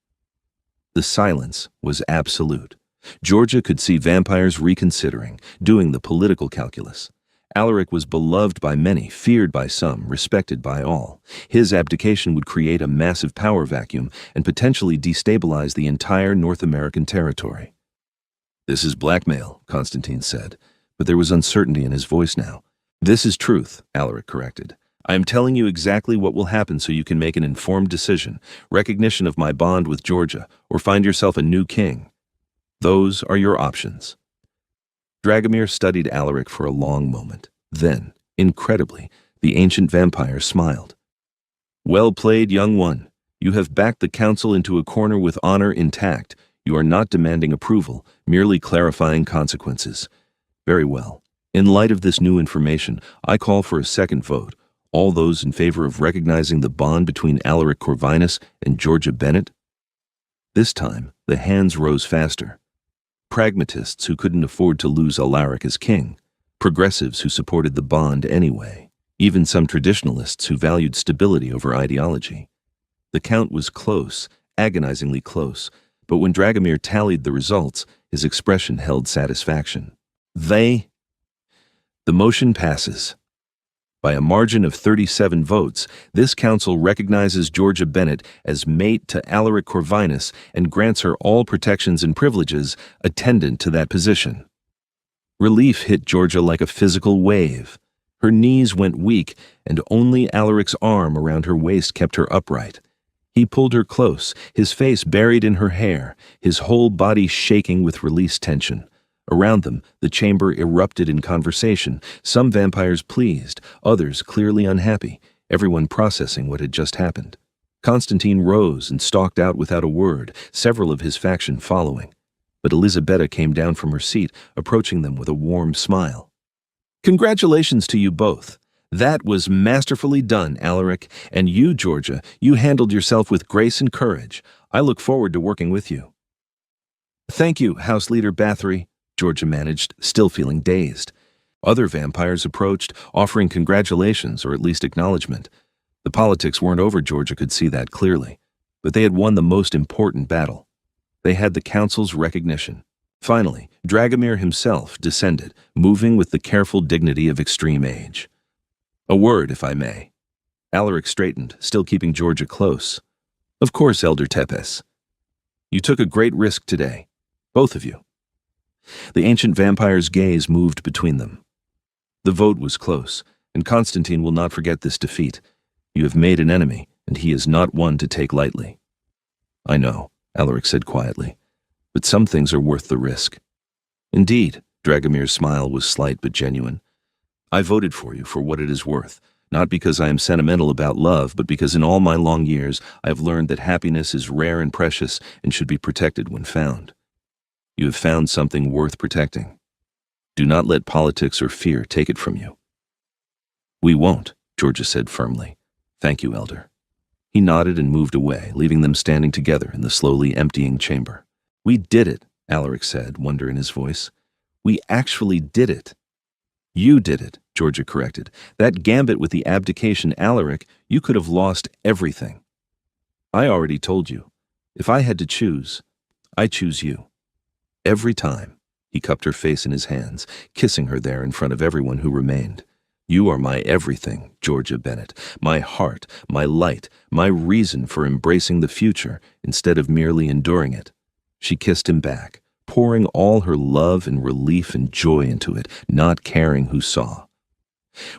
The silence was absolute. Georgia could see vampires reconsidering, doing the political calculus. Alaric was beloved by many, feared by some, respected by all. His abdication would create a massive power vacuum and potentially destabilize the entire North American territory. This is blackmail, Constantine said, but there was uncertainty in his voice now. This is truth, Alaric corrected. I am telling you exactly what will happen so you can make an informed decision, recognition of my bond with Georgia, or find yourself a new king. Those are your options. Dragomir studied Alaric for a long moment. Then, incredibly, the ancient vampire smiled. Well played, young one. You have backed the council into a corner with honor intact. You are not demanding approval, merely clarifying consequences. Very well. In light of this new information, I call for a second vote. All those in favor of recognizing the bond between Alaric Corvinus and Georgia Bennett? This time, the hands rose faster. Pragmatists who couldn't afford to lose Alaric as king, progressives who supported the bond anyway, even some traditionalists who valued stability over ideology. The count was close, agonizingly close, but when Dragomir tallied the results, his expression held satisfaction. The motion passes. By a margin of 37 votes, this council recognizes Georgia Bennett as mate to Alaric Corvinus and grants her all protections and privileges attendant to that position. Relief hit Georgia like a physical wave. Her knees went weak, and only Alaric's arm around her waist kept her upright. He pulled her close, his face buried in her hair, his whole body shaking with released tension. Around them, the chamber erupted in conversation, some vampires pleased, others clearly unhappy, everyone processing what had just happened. Constantine rose and stalked out without a word, several of his faction following. But Elisabetta came down from her seat, approaching them with a warm smile. Congratulations to you both. That was masterfully done, Alaric, and you, Georgia, you handled yourself with grace and courage. I look forward to working with you. Thank you, House Leader Bathory, Georgia managed, still feeling dazed. Other vampires approached, offering congratulations or at least acknowledgement. The politics weren't over, Georgia could see that clearly, but they had won the most important battle. They had the council's recognition. Finally, Dragomir himself descended, moving with the careful dignity of extreme age. A word, if I may. Alaric straightened, still keeping Georgia close. Of course, Elder Tepes. You took a great risk today, both of you. The ancient vampire's gaze moved between them. The vote was close, and Constantine will not forget this defeat. You have made an enemy, and he is not one to take lightly. I know, Alaric said quietly, but some things are worth the risk. Indeed, Dragomir's smile was slight but genuine. I voted for you for what it is worth, not because I am sentimental about love, but because in all my long years I have learned that happiness is rare and precious and should be protected when found. You have found something worth protecting. Do not let politics or fear take it from you. We won't, Georgia said firmly. Thank you, Elder. He nodded and moved away, leaving them standing together in the slowly emptying chamber. We did it, Alaric said, wonder in his voice. We actually did it. You did it, Georgia corrected. That gambit with the abdication, Alaric, you could have lost everything. I already told you. If I had to choose, I choose you. Every time, he cupped her face in his hands, kissing her there in front of everyone who remained. You are my everything, Georgia Bennett, my heart, my light, my reason for embracing the future instead of merely enduring it. She kissed him back, pouring all her love and relief and joy into it, not caring who saw.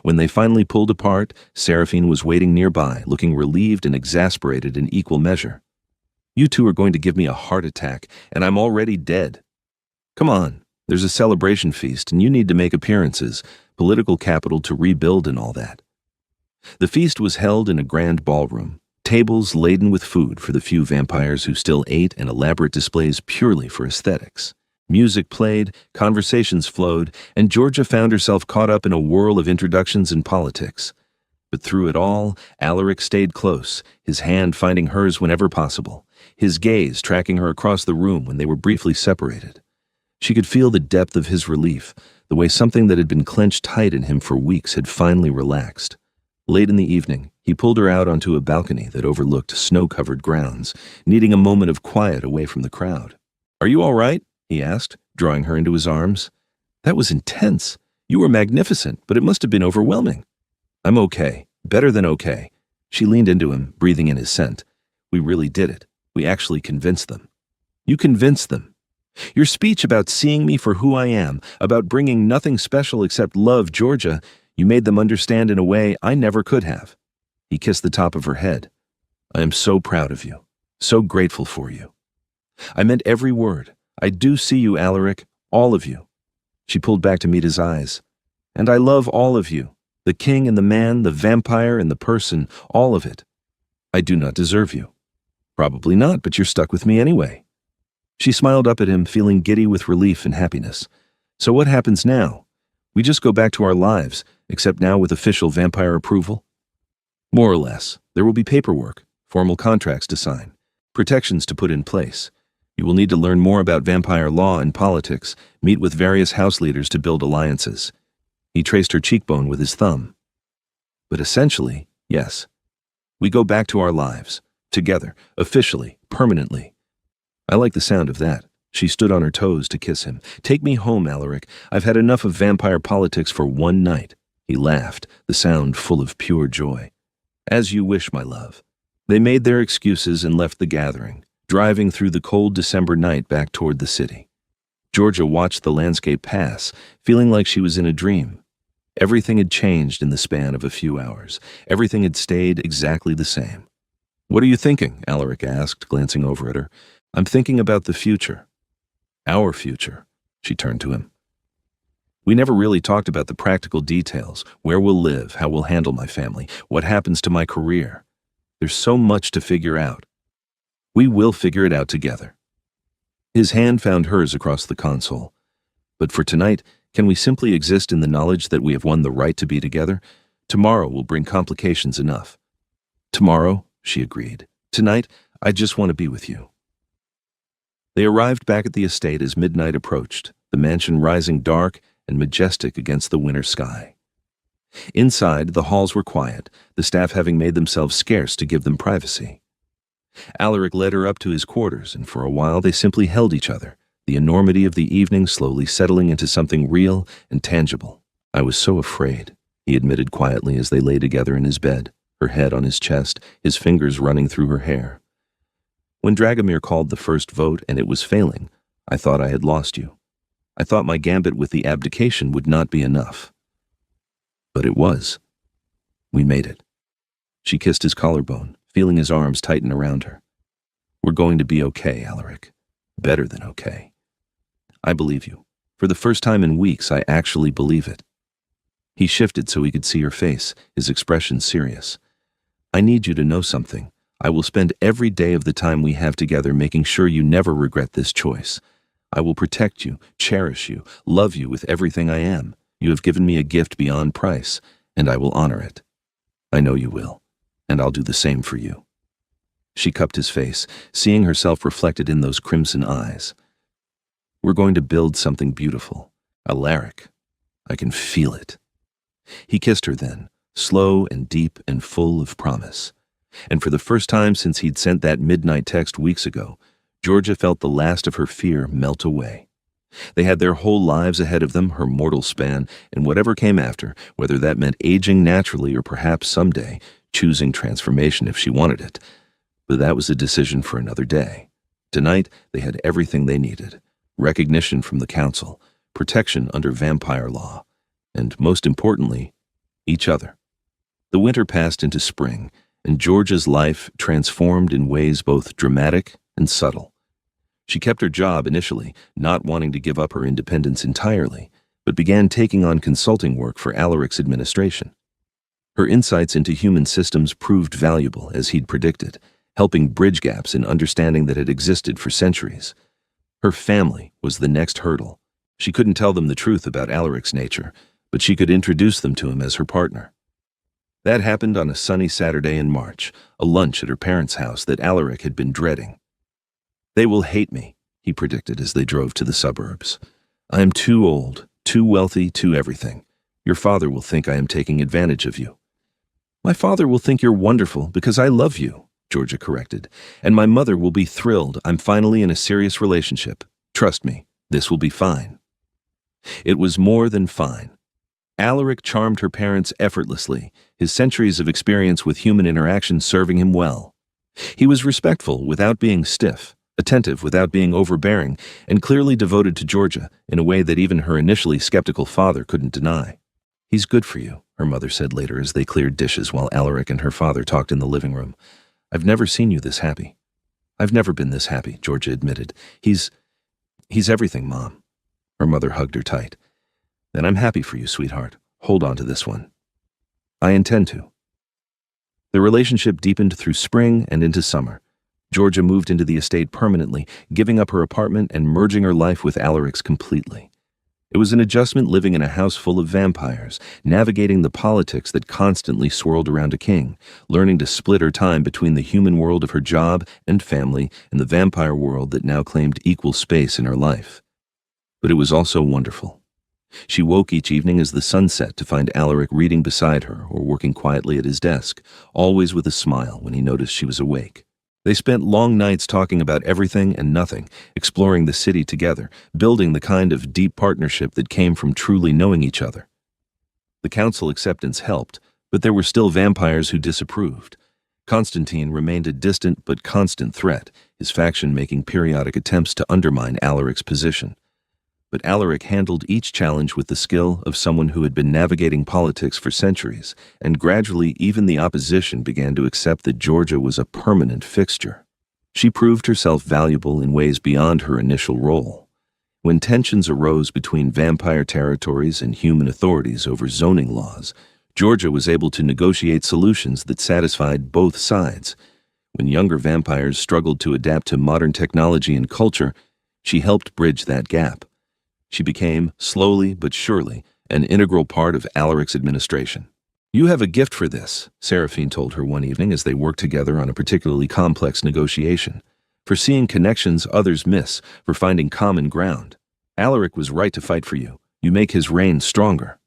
When they finally pulled apart, Seraphine was waiting nearby, looking relieved and exasperated in equal measure. You two are going to give me a heart attack, and I'm already dead. Come on, there's a celebration feast, and you need to make appearances, political capital to rebuild and all that. The feast was held in a grand ballroom, tables laden with food for the few vampires who still ate and elaborate displays purely for aesthetics. Music played, conversations flowed, and Georgia found herself caught up in a whirl of introductions and politics. But through it all, Alaric stayed close, his hand finding hers whenever possible, his gaze tracking her across the room when they were briefly separated. She could feel the depth of his relief, the way something that had been clenched tight in him for weeks had finally relaxed. Late in the evening, he pulled her out onto a balcony that overlooked snow-covered grounds, needing a moment of quiet away from the crowd. "Are you all right?" he asked, drawing her into his arms. "That was intense. You were magnificent, but it must have been overwhelming." "I'm okay. Better than okay." She leaned into him, breathing in his scent. "We really did it. We actually convinced them." "You convinced them. Your speech about seeing me for who I am, about bringing nothing special except love, Georgia, you made them understand in a way I never could have." He kissed the top of her head. "I am so proud of you, so grateful for you. I meant every word. I do see you, Alaric, all of you." She pulled back to meet his eyes. "And I love all of you, the king and the man, the vampire and the person, all of it. I do not deserve you." "Probably not, but you're stuck with me anyway." She smiled up at him, feeling giddy with relief and happiness. "So what happens now? We just go back to our lives, except now with official vampire approval?" "More or less. There will be paperwork, formal contracts to sign, protections to put in place. You will need to learn more about vampire law and politics, meet with various house leaders to build alliances." He traced her cheekbone with his thumb. "But essentially, yes. We go back to our lives, together, officially, permanently." "I like the sound of that." She stood on her toes to kiss him. "Take me home, Alaric. I've had enough of vampire politics for one night." He laughed, the sound full of pure joy. "As you wish, my love." They made their excuses and left the gathering, driving through the cold December night back toward the city. Georgia watched the landscape pass, feeling like she was in a dream. Everything had changed in the span of a few hours. Everything had stayed exactly the same. "What are you thinking?" Alaric asked, glancing over at her. "I'm thinking about the future." "Our future." She turned to him. "We never really talked about the practical details, where we'll live, how we'll handle my family, what happens to my career. There's so much to figure out. We will figure it out together." His hand found hers across the console. "But for tonight, can we simply exist in the knowledge that we have won the right to be together? Tomorrow will bring complications enough." "Tomorrow," she agreed. "Tonight, I just want to be with you." They arrived back at the estate as midnight approached, the mansion rising dark and majestic against the winter sky. Inside, the halls were quiet, the staff having made themselves scarce to give them privacy. Alaric led her up to his quarters, and for a while they simply held each other, the enormity of the evening slowly settling into something real and tangible. "I was so afraid," he admitted quietly as they lay together in his bed, her head on his chest, his fingers running through her hair. "When Dragomir called the first vote and it was failing, I thought I had lost you. I thought my gambit with the abdication would not be enough. But it was. We made it." She kissed his collarbone, feeling his arms tighten around her. "We're going to be okay, Alaric. Better than okay. I believe you. For the first time in weeks, I actually believe it." He shifted so he could see her face, his expression serious. "I need you to know something. I will spend every day of the time we have together making sure you never regret this choice. I will protect you, cherish you, love you with everything I am. You have given me a gift beyond price, and I will honor it. I know you will, and I'll do the same for you." She cupped his face, seeing herself reflected in those crimson eyes. "We're going to build something beautiful. Alaric, I can feel it." He kissed her then, slow and deep and full of promise. And for the first time since he'd sent that midnight text weeks ago, Georgia felt the last of her fear melt away. They had their whole lives ahead of them, her mortal span, and whatever came after, whether that meant aging naturally or perhaps someday choosing transformation if she wanted it. But that was a decision for another day. Tonight, they had everything they needed: recognition from the council, protection under vampire law, and most importantly, each other. The winter passed into spring, and Georgia's life transformed in ways both dramatic and subtle. She kept her job initially, not wanting to give up her independence entirely, but began taking on consulting work for Alaric's administration. Her insights into human systems proved valuable, as he'd predicted, helping bridge gaps in understanding that had existed for centuries. Her family was the next hurdle. She couldn't tell them the truth about Alaric's nature, but she could introduce them to him as her partner. That happened on a sunny Saturday in March, a lunch at her parents' house that Alaric had been dreading. "They will hate me," he predicted as they drove to the suburbs. "I am too old, too wealthy, too everything. Your father will think I am taking advantage of you." "My father will think you're wonderful because I love you," Georgia corrected. "And my mother will be thrilled I'm finally in a serious relationship. Trust me, this will be fine." It was more than fine. Alaric charmed her parents effortlessly, his centuries of experience with human interaction serving him well. He was respectful without being stiff, attentive without being overbearing, and clearly devoted to Georgia in a way that even her initially skeptical father couldn't deny. "He's good for you," her mother said later as they cleared dishes while Alaric and her father talked in the living room. "I've never seen you this happy." "I've never been this happy," Georgia admitted. He's everything, Mom." Her mother hugged her tight. "Then I'm happy for you, sweetheart. Hold on to this one." "I intend to." The relationship deepened through spring and into summer. Georgia moved into the estate permanently, giving up her apartment and merging her life with Alaric's completely. It was an adjustment living in a house full of vampires, navigating the politics that constantly swirled around a king, learning to split her time between the human world of her job and family and the vampire world that now claimed equal space in her life. But it was also wonderful. She woke each evening as the sun set to find Alaric reading beside her or working quietly at his desk, always with a smile when he noticed she was awake. They spent long nights talking about everything and nothing, exploring the city together, building the kind of deep partnership that came from truly knowing each other. The council acceptance helped, but there were still vampires who disapproved. Constantine remained a distant but constant threat, his faction making periodic attempts to undermine Alaric's position. But Alaric handled each challenge with the skill of someone who had been navigating politics for centuries, and gradually even the opposition began to accept that Georgia was a permanent fixture. She proved herself valuable in ways beyond her initial role. When tensions arose between vampire territories and human authorities over zoning laws, Georgia was able to negotiate solutions that satisfied both sides. When younger vampires struggled to adapt to modern technology and culture, she helped bridge that gap. She became, slowly but surely, an integral part of Alaric's administration. "You have a gift for this," Seraphine told her one evening as they worked together on a particularly complex negotiation. "For seeing connections others miss, for finding common ground. Alaric was right to fight for you. You make his reign stronger."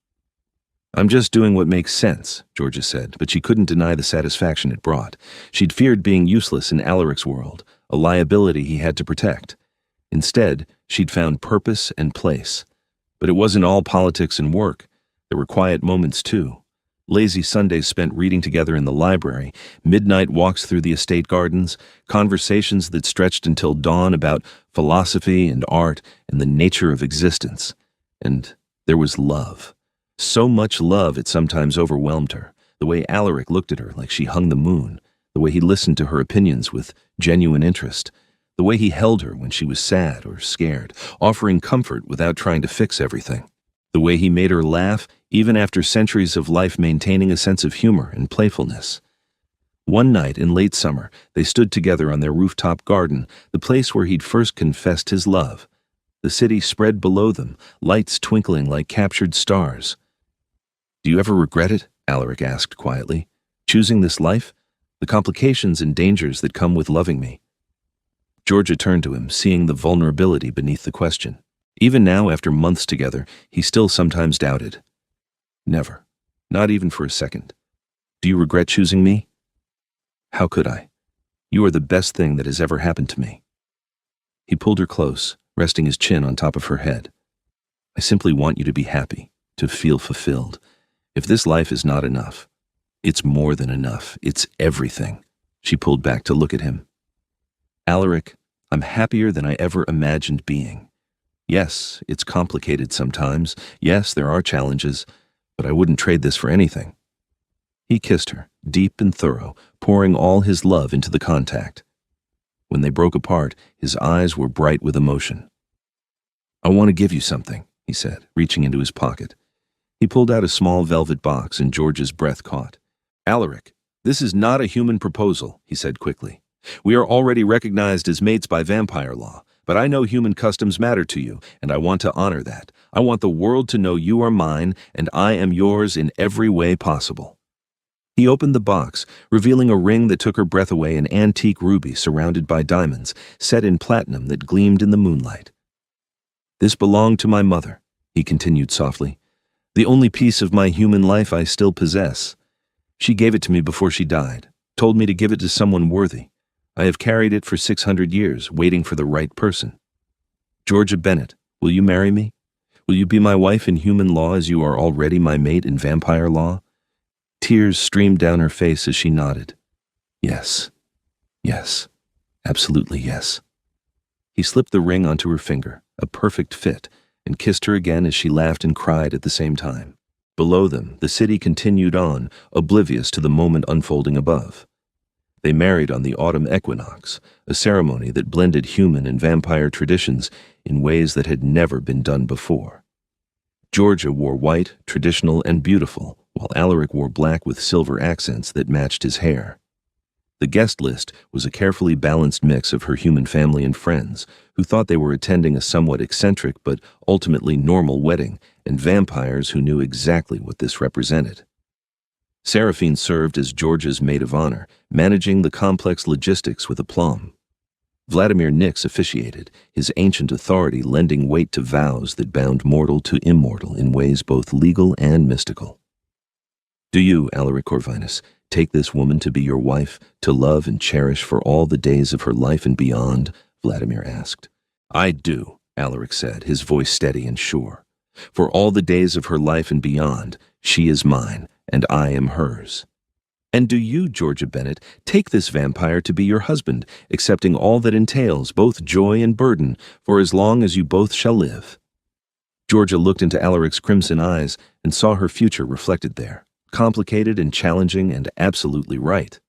"I'm just doing what makes sense," Georgia said, but she couldn't deny the satisfaction it brought. She'd feared being useless in Alaric's world, a liability he had to protect. Instead, she'd found purpose and place. But it wasn't all politics and work. There were quiet moments, too. Lazy Sundays spent reading together in the library, midnight walks through the estate gardens, conversations that stretched until dawn about philosophy and art and the nature of existence. And there was love. So much love it sometimes overwhelmed her. The way Alaric looked at her like she hung the moon. The way he listened to her opinions with genuine interest. The way he held her when she was sad or scared, offering comfort without trying to fix everything. The way he made her laugh, even after centuries of life maintaining a sense of humor and playfulness. One night in late summer, they stood together on their rooftop garden, the place where he'd first confessed his love. The city spread below them, lights twinkling like captured stars. "Do you ever regret it?" Alaric asked quietly. "Choosing this life? The complications and dangers that come with loving me?" Georgia turned to him, seeing the vulnerability beneath the question. Even now, after months together, he still sometimes doubted. "Never. Not even for a second. Do you regret choosing me?" "How could I? You are the best thing that has ever happened to me." He pulled her close, resting his chin on top of her head. "I simply want you to be happy, to feel fulfilled. If this life is not enough, it's more than enough. It's everything." She pulled back to look at him. "Alaric, I'm happier than I ever imagined being. Yes, it's complicated sometimes. Yes, there are challenges, but I wouldn't trade this for anything." He kissed her, deep and thorough, pouring all his love into the contact. When they broke apart, his eyes were bright with emotion. "I want to give you something," he said, reaching into his pocket. He pulled out a small velvet box and George's breath caught. "Alaric, this is not a human proposal," he said quickly. "We are already recognized as mates by vampire law. But I know human customs matter to you, and I want to honor that. I want the world to know you are mine, and I am yours in every way possible." He opened the box, revealing a ring that took her breath away, an antique ruby surrounded by diamonds, set in platinum that gleamed in the moonlight. "This belonged to my mother," he continued softly. "The only piece of my human life I still possess. She gave it to me before she died, told me to give it to someone worthy. I have carried it for 600 years, waiting for the right person. Georgia Bennett, will you marry me? Will you be my wife in human law as you are already my mate in vampire law?" Tears streamed down her face as she nodded. "Yes. Yes. Absolutely yes." He slipped the ring onto her finger, a perfect fit, and kissed her again as she laughed and cried at the same time. Below them, the city continued on, oblivious to the moment unfolding above. They married on the autumn equinox, a ceremony that blended human and vampire traditions in ways that had never been done before. Georgia wore white, traditional, and beautiful, while Alaric wore black with silver accents that matched his hair. The guest list was a carefully balanced mix of her human family and friends, who thought they were attending a somewhat eccentric but ultimately normal wedding, and vampires who knew exactly what this represented. Seraphine served as Georgia's maid of honor, managing the complex logistics with aplomb. Vladimir Nix officiated, his ancient authority lending weight to vows that bound mortal to immortal in ways both legal and mystical. "Do you, Alaric Corvinus, take this woman to be your wife, to love and cherish for all the days of her life and beyond?" Vladimir asked. "I do," Alaric said, his voice steady and sure. "For all the days of her life and beyond, she is mine, and I am hers." "And do you, Georgia Bennett, take this vampire to be your husband, accepting all that entails, both joy and burden, for as long as you both shall live?" Georgia looked into Alaric's crimson eyes and saw her future reflected there, complicated and challenging and absolutely right.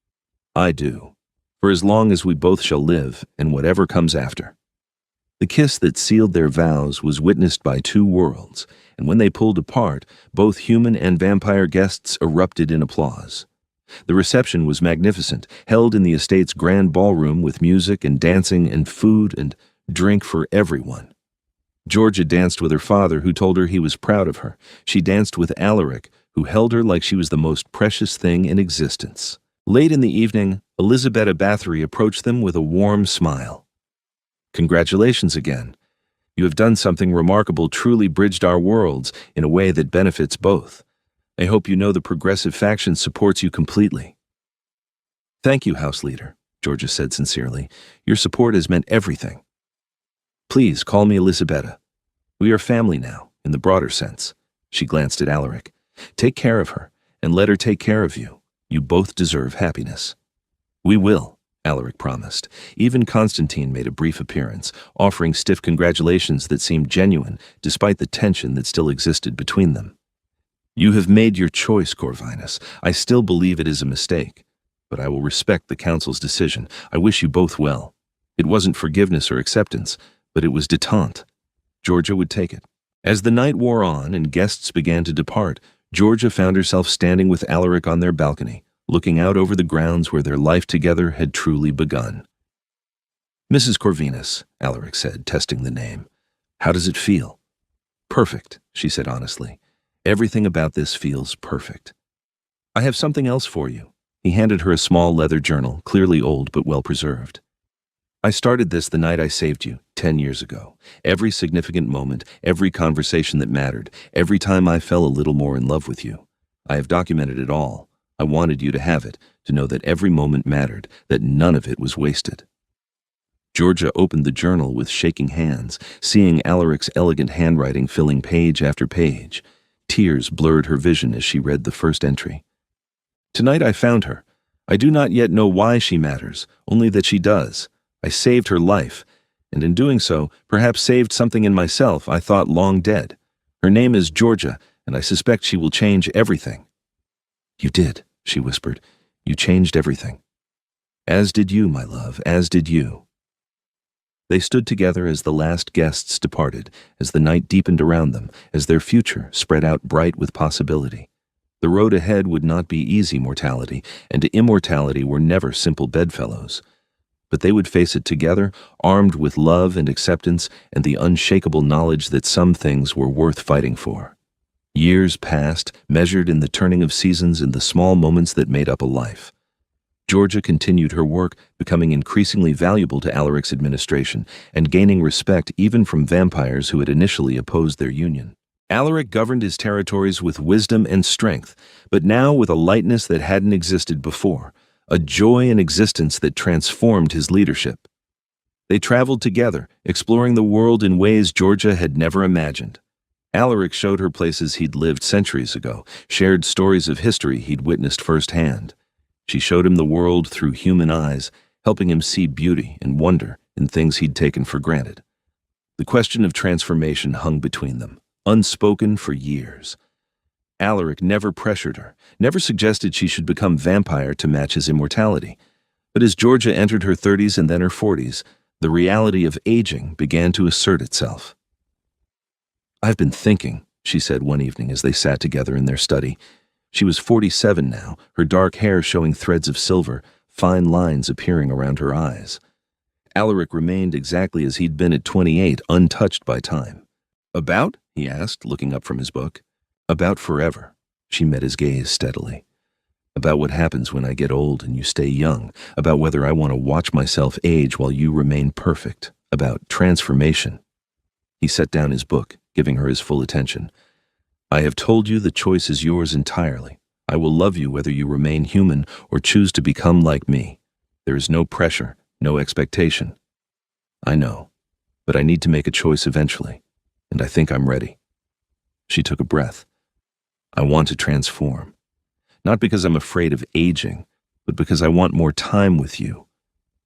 "I do, for as long as we both shall live, and whatever comes after." The kiss that sealed their vows was witnessed by two worlds, and when they pulled apart, both human and vampire guests erupted in applause. The reception was magnificent, held in the estate's grand ballroom with music and dancing and food and drink for everyone. Georgia danced with her father, who told her he was proud of her. She danced with Alaric, who held her like she was the most precious thing in existence. Late in the evening, Elisabetta Bathory approached them with a warm smile. "Congratulations again. You have done something remarkable, truly bridged our worlds in a way that benefits both. I hope you know the progressive faction supports you completely." "Thank you, House Leader," Georgia said sincerely. "Your support has meant everything. Please call me Elisabetta. We are family now, in the broader sense." She glanced at Alaric. "Take care of her, and let her take care of you. You both deserve happiness." "We will," Alaric promised. Even Constantine made a brief appearance, offering stiff congratulations that seemed genuine, despite the tension that still existed between them. "You have made your choice, Corvinus. I still believe it is a mistake, but I will respect the council's decision. I wish you both well. It wasn't forgiveness or acceptance, but it was détente. Georgia would take it." As the night wore on and guests began to depart, Georgia found herself standing with Alaric on their balcony, looking out over the grounds where their life together had truly begun. "Mrs. Corvinus," Alaric said, testing the name, "how does it feel?" "Perfect," she said honestly. "Everything about this feels perfect." "I have something else for you." He handed her a small leather journal, clearly old but well-preserved. "I started this the night I saved you, 10 years ago. Every significant moment, every conversation that mattered, every time I fell a little more in love with you. I have documented it all. I wanted you to have it, to know that every moment mattered, that none of it was wasted." Georgia opened the journal with shaking hands, seeing Alaric's elegant handwriting filling page after page. Tears blurred her vision as she read the first entry. "Tonight I found her. I do not yet know why she matters, only that she does. I saved her life, and in doing so, perhaps saved something in myself I thought long dead. Her name is Georgia, and I suspect she will change everything." "You did," she whispered. "You changed everything." "As did you, my love, as did you." They stood together as the last guests departed, as the night deepened around them, as their future spread out bright with possibility. The road ahead would not be easy mortality, and immortality were never simple bedfellows. but they would face it together, armed with love and acceptance and the unshakable knowledge that some things were worth fighting for. Years passed, measured in the turning of seasons and the small moments that made up a life. Georgia continued her work, becoming increasingly valuable to Alaric's administration and gaining respect even from vampires who had initially opposed their union. Alaric governed his territories with wisdom and strength, but now with a lightness that hadn't existed before, a joy in existence that transformed his leadership. They traveled together, exploring the world in ways Georgia had never imagined. Alaric showed her places he'd lived centuries ago, shared stories of history he'd witnessed firsthand. She showed him the world through human eyes, helping him see beauty and wonder in things he'd taken for granted. The question of transformation hung between them, unspoken for years. Alaric never pressured her, never suggested she should become vampire to match his immortality. But as Georgia entered her 30s and then her 40s, the reality of aging began to assert itself. "I've been thinking," she said one evening as they sat together in their study. She was 47 now, her dark hair showing threads of silver, fine lines appearing around her eyes. Alaric remained exactly as he'd been at 28, untouched by time. "About?" he asked, looking up from his book. "About forever." She met his gaze steadily. "About what happens when I get old and you stay young. About whether I want to watch myself age while you remain perfect. About transformation." He set down his book, giving her his full attention. "I have told you the choice is yours entirely. I will love you whether you remain human or choose to become like me. There is no pressure, no expectation. I know, but I need to make a choice eventually, and I think I'm ready." She took a breath. "I want to transform. Not because I'm afraid of aging, but because I want more time with you.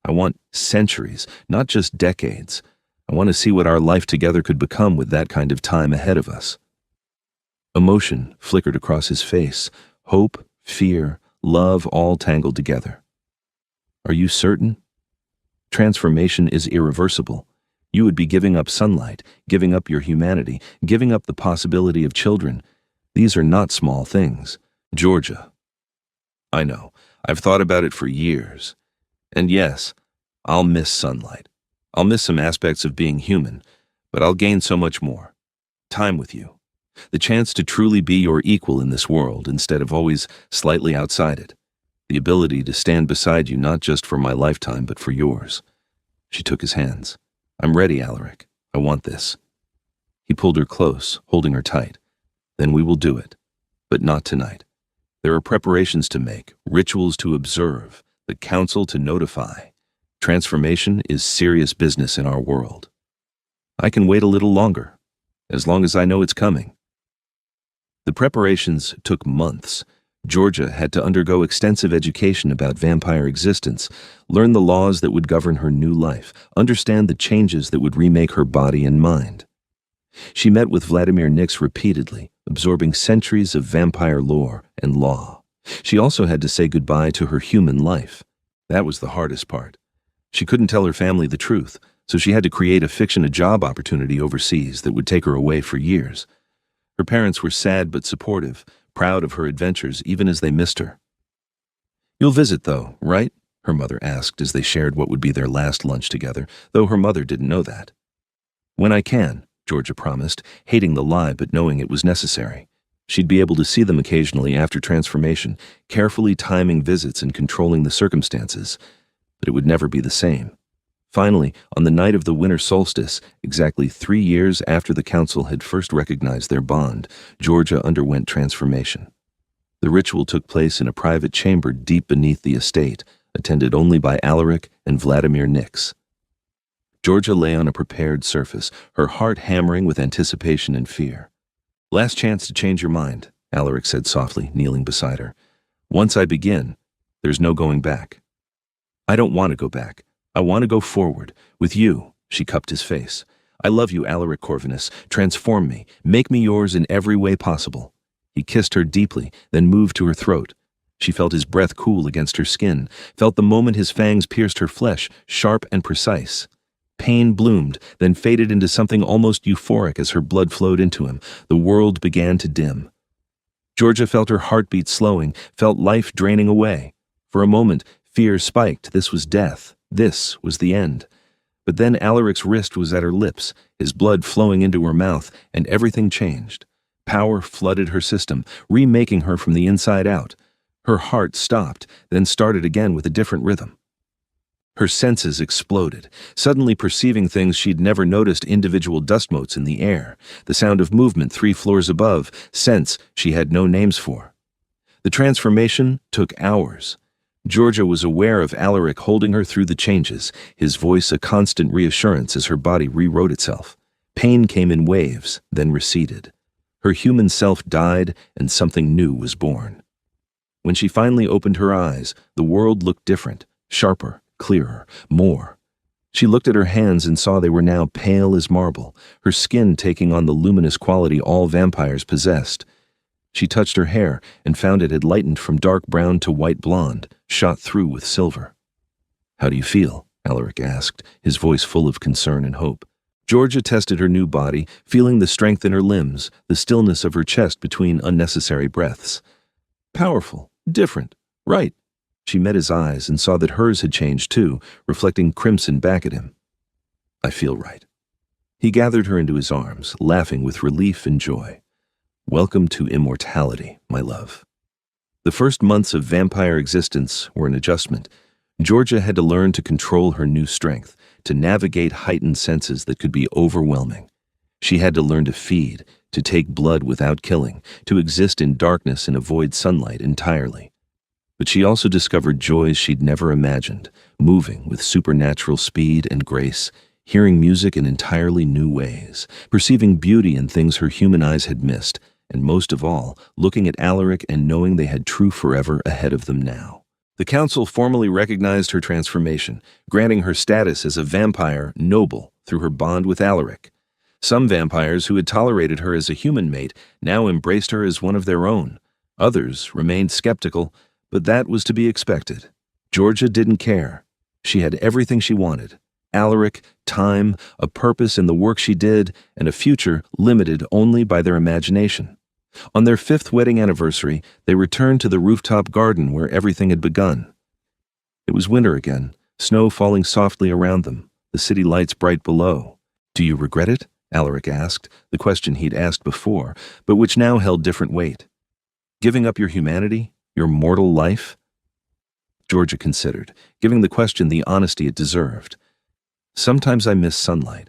I want centuries, not just decades. I want to see what our life together could become with that kind of time ahead of us." Emotion flickered across his face, hope, fear, love all tangled together. "Are you certain? Transformation is irreversible. You would be giving up sunlight, giving up your humanity, giving up the possibility of children. These are not small things. Georgia." "I know. I've thought about it for years. And yes, I'll miss sunlight. I'll miss some aspects of being human, but I'll gain so much more. Time with you. The chance to truly be your equal in this world instead of always slightly outside it. The ability to stand beside you not just for my lifetime but for yours." She took his hands. "I'm ready, Alaric. I want this." He pulled her close, holding her tight. "Then we will do it. But not tonight. There are preparations to make, rituals to observe, the council to notify. Transformation is serious business in our world. I can wait a little longer, as long as I know it's coming." The preparations took months. Georgia had to undergo extensive education about vampire existence, learn the laws that would govern her new life, understand the changes that would remake her body and mind. She met with Vladimir Nix repeatedly, absorbing centuries of vampire lore and law. She also had to say goodbye to her human life. That was the hardest part. She couldn't tell her family the truth, so she had to create a job opportunity overseas that would take her away for years. Her parents were sad but supportive, proud of her adventures even as they missed her. "You'll visit though, right?" her mother asked as they shared what would be their last lunch together, though her mother didn't know that. "When I can," Georgia promised, hating the lie but knowing it was necessary. She'd be able to see them occasionally after transformation, carefully timing visits and controlling the circumstances, but it would never be the same. Finally, on the night of the winter solstice, exactly 3 years after the council had first recognized their bond, Georgia underwent transformation. The ritual took place in a private chamber deep beneath the estate, attended only by Alaric and Vladimir Nix. Georgia lay on a prepared surface, her heart hammering with anticipation and fear. "Last chance to change your mind," Alaric said softly, kneeling beside her. "Once I begin, there's no going back." "I don't want to go back. I want to go forward, with you," she cupped his face. "I love you, Alaric Corvinus. Transform me. Make me yours in every way possible." He kissed her deeply, then moved to her throat. She felt his breath cool against her skin, felt the moment his fangs pierced her flesh, sharp and precise. Pain bloomed, then faded into something almost euphoric as her blood flowed into him. The world began to dim. Georgia felt her heartbeat slowing, felt life draining away. For a moment, fear spiked. This was death. This was the end. But then Alaric's wrist was at her lips, his blood flowing into her mouth, and everything changed. Power flooded her system, remaking her from the inside out. Her heart stopped, then started again with a different rhythm. Her senses exploded, suddenly perceiving things she'd never noticed: individual dust motes in the air, the sound of movement 3 floors above, scents she had no names for. The transformation took hours. Georgia was aware of Alaric holding her through the changes, his voice a constant reassurance as her body rewrote itself. Pain came in waves, then receded. Her human self died, and something new was born. When she finally opened her eyes, the world looked different, sharper, clearer, more. She looked at her hands and saw they were now pale as marble, her skin taking on the luminous quality all vampires possessed. She touched her hair and found it had lightened from dark brown to white blonde, shot through with silver. "How do you feel?" Alaric asked, his voice full of concern and hope. Georgia tested her new body, feeling the strength in her limbs, the stillness of her chest between unnecessary breaths. Powerful, different, right. She met his eyes and saw that hers had changed too, reflecting crimson back at him. "I feel right." He gathered her into his arms, laughing with relief and joy. "Welcome to immortality, my love." The first months of vampire existence were an adjustment. Georgia had to learn to control her new strength, to navigate heightened senses that could be overwhelming. She had to learn to feed, to take blood without killing, to exist in darkness and avoid sunlight entirely. But she also discovered joys she'd never imagined, moving with supernatural speed and grace, hearing music in entirely new ways, perceiving beauty in things her human eyes had missed, and most of all, looking at Alaric and knowing they had true forever ahead of them now. The council formally recognized her transformation, granting her status as a vampire noble through her bond with Alaric. Some vampires who had tolerated her as a human mate now embraced her as one of their own. Others remained skeptical, but that was to be expected. Georgia didn't care. She had everything she wanted: Alaric, time, a purpose in the work she did, and a future limited only by their imagination. On their 5th wedding anniversary, they returned to the rooftop garden where everything had begun. It was winter again, snow falling softly around them, the city lights bright below. "Do you regret it?" Alaric asked, the question he'd asked before, but which now held different weight. "Giving up your humanity, your mortal life?" Georgia considered, giving the question the honesty it deserved. "Sometimes I miss sunlight.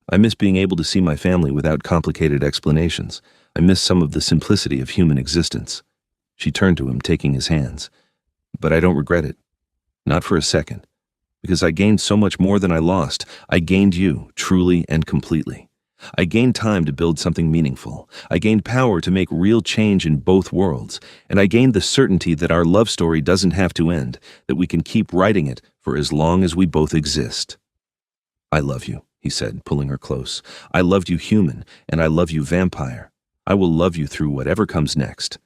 I miss being able to see my family without complicated explanations. I miss some of the simplicity of human existence." She turned to him, taking his hands. "But I don't regret it. Not for a second. Because I gained so much more than I lost. I gained you, truly and completely. I gained time to build something meaningful. I gained power to make real change in both worlds. And I gained the certainty that our love story doesn't have to end, that we can keep writing it for as long as we both exist." "I love you," he said, pulling her close. "I loved you human, and I love you vampire. I will love you through whatever comes next.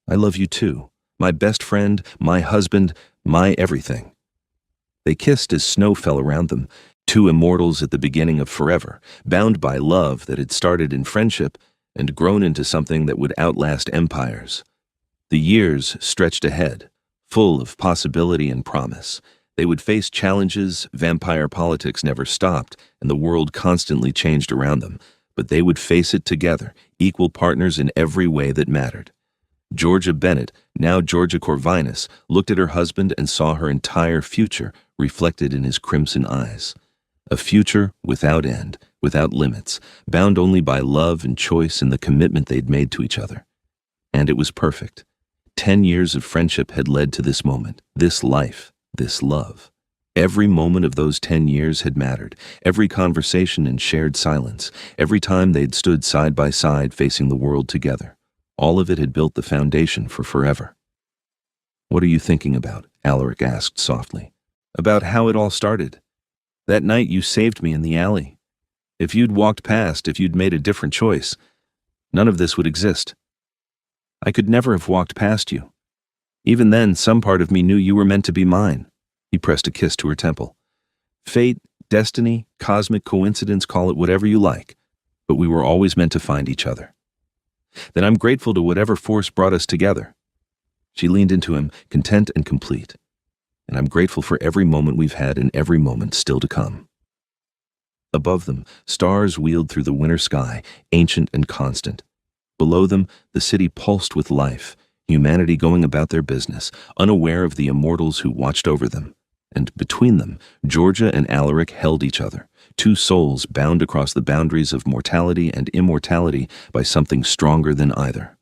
I love you too, my best friend, my husband, my everything." They kissed as snow fell around them, two immortals at the beginning of forever, bound by love that had started in friendship and grown into something that would outlast empires. The years stretched ahead, full of possibility and promise. They would face challenges. Vampire politics never stopped, and the world constantly changed around them. But they would face it together, equal partners in every way that mattered. Georgia Bennett, now Georgia Corvinus, looked at her husband and saw her entire future reflected in his crimson eyes. A future without end, without limits, bound only by love and choice and the commitment they'd made to each other. And it was perfect. 10 years of friendship had led to this moment, this life, this love. Every moment of those 10 years had mattered, every conversation and shared silence, every time they'd stood side by side facing the world together. All of it had built the foundation for forever. "What are you thinking about?" Alaric asked softly. "About how it all started. That night you saved me in the alley. If you'd walked past, if you'd made a different choice, none of this would exist. I could never have walked past you. Even then, some part of me knew you were meant to be mine." He pressed a kiss to her temple. "Fate, destiny, cosmic coincidence, call it whatever you like, but we were always meant to find each other. Then I'm grateful to whatever force brought us together." She leaned into him, content and complete. and I'm grateful for every moment we've had and every moment still to come. Above them, stars wheeled through the winter sky, ancient and constant. Below them, the city pulsed with life, humanity going about their business, unaware of the immortals who watched over them. And between them, Georgia and Alaric held each other, two souls bound across the boundaries of mortality and immortality by something stronger than either.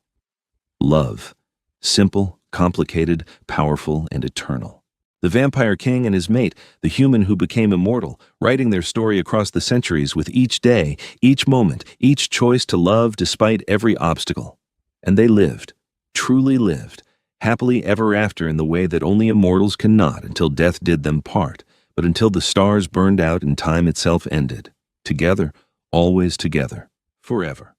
Love. Simple, complicated, powerful, and eternal. The vampire king and his mate, the human who became immortal, writing their story across the centuries with each day, each moment, each choice to love despite every obstacle. And they lived, truly lived, happily ever after in the way that only immortals cannot until death did them part, but until the stars burned out and time itself ended. Together, always together, forever.